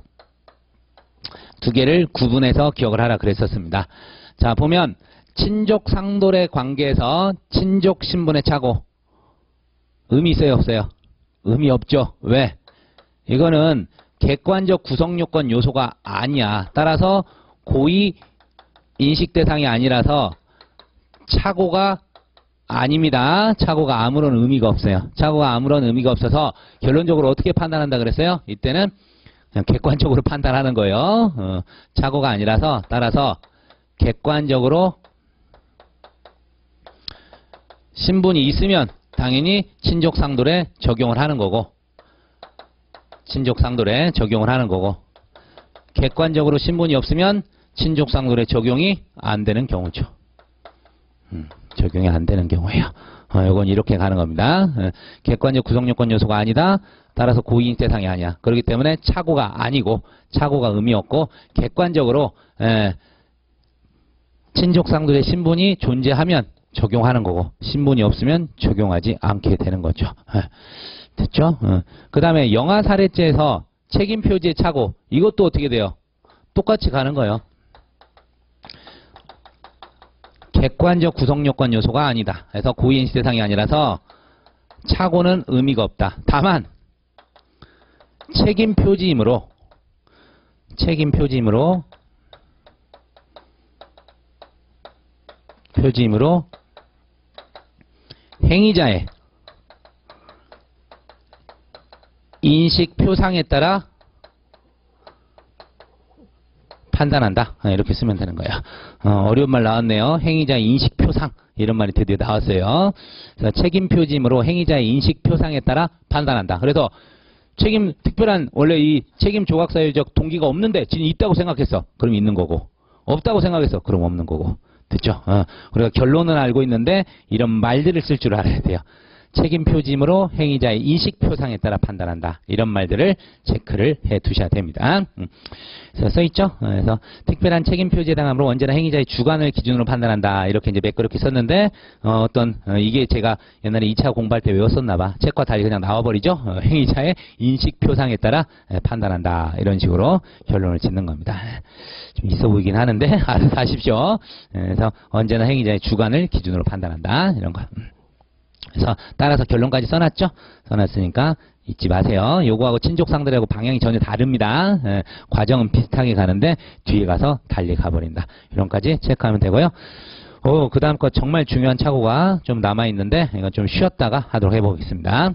두 개를 구분해서 기억을 하라 그랬었습니다. 자, 보면 친족 상도례 관계에서 친족 신분의 착오 의미 있어요, 없어요? 의미 없죠. 왜? 이거는 객관적 구성요건 요소가 아니야. 따라서 고의 인식 대상이 아니라서 착오가 아닙니다. 착오가 아무런 의미가 없어요. 착오가 아무런 의미가 없어서 결론적으로 어떻게 판단한다 그랬어요? 이때는 그냥 객관적으로 판단하는 거예요. 착오가 아니라서 따라서 객관적으로 신분이 있으면 당연히 친족상도례 적용을 하는 거고, 친족상도례 적용을 하는 거고, 객관적으로 신분이 없으면 친족상도례 적용이 안 되는 경우죠. 적용이 안 되는 경우예요. 이건 이렇게 가는 겁니다. 객관적 구성요건 요소가 아니다. 따라서 고의인식 대상이 아니야. 그렇기 때문에 착오가 아니고, 착오가 의미 없고, 객관적으로 친족상도례 신분이 존재하면 적용하는 거고 신분이 없으면 적용하지 않게 되는 거죠. 됐죠? 그 다음에 영아살해죄에서 책임표지의 착오 이것도 어떻게 돼요? 똑같이 가는 거예요. 객관적 구성요건 요소가 아니다. 그래서 고의인식 대상이 아니라서 착오는 의미가 없다. 다만 책임표지이므로 행위자의 인식 표상에 따라 판단한다. 이렇게 쓰면 되는 거야. 어려운 말 나왔네요. 행위자의 인식 표상 이런 말이 드디어 나왔어요. 그래서 책임 표지임으로 행위자의 인식 표상에 따라 판단한다. 그래서 책임 특별한 원래 이 책임 조각사회적 동기가 없는데 지금 있다고 생각했어. 그럼 있는 거고 없다고 생각했어. 그럼 없는 거고. 됐죠? 우리가 결론은 알고 있는데 이런 말들을 쓸 줄 알아야 돼요. 책임 표지임으로 행위자의 인식 표상에 따라 판단한다. 이런 말들을 체크를 해 두셔야 됩니다. 그래서 써있죠? 그래서 특별한 책임 표지에 해당하므로 언제나 행위자의 주관을 기준으로 판단한다. 이렇게 이제 매끄럽게 썼는데 이게 제가 옛날에 2차 공부할 때 외웠었나봐. 책과 달리 그냥 나와버리죠? 행위자의 인식 표상에 따라 판단한다. 이런 식으로 결론을 짓는 겁니다. 좀 있어 보이긴 하는데 알아서 하십시오. 그래서 언제나 행위자의 주관을 기준으로 판단한다. 이런 거. 그래서 따라서 결론까지 써놨죠? 써놨으니까 잊지 마세요. 요거하고 친족상도례하고 방향이 전혀 다릅니다. 과정은 비슷하게 가는데 뒤에 가서 달리 가버린다. 이런까지 체크하면 되고요. 그 다음 거 정말 중요한 착오가 좀 남아있는데 이건 좀 쉬었다가 하도록 해보겠습니다.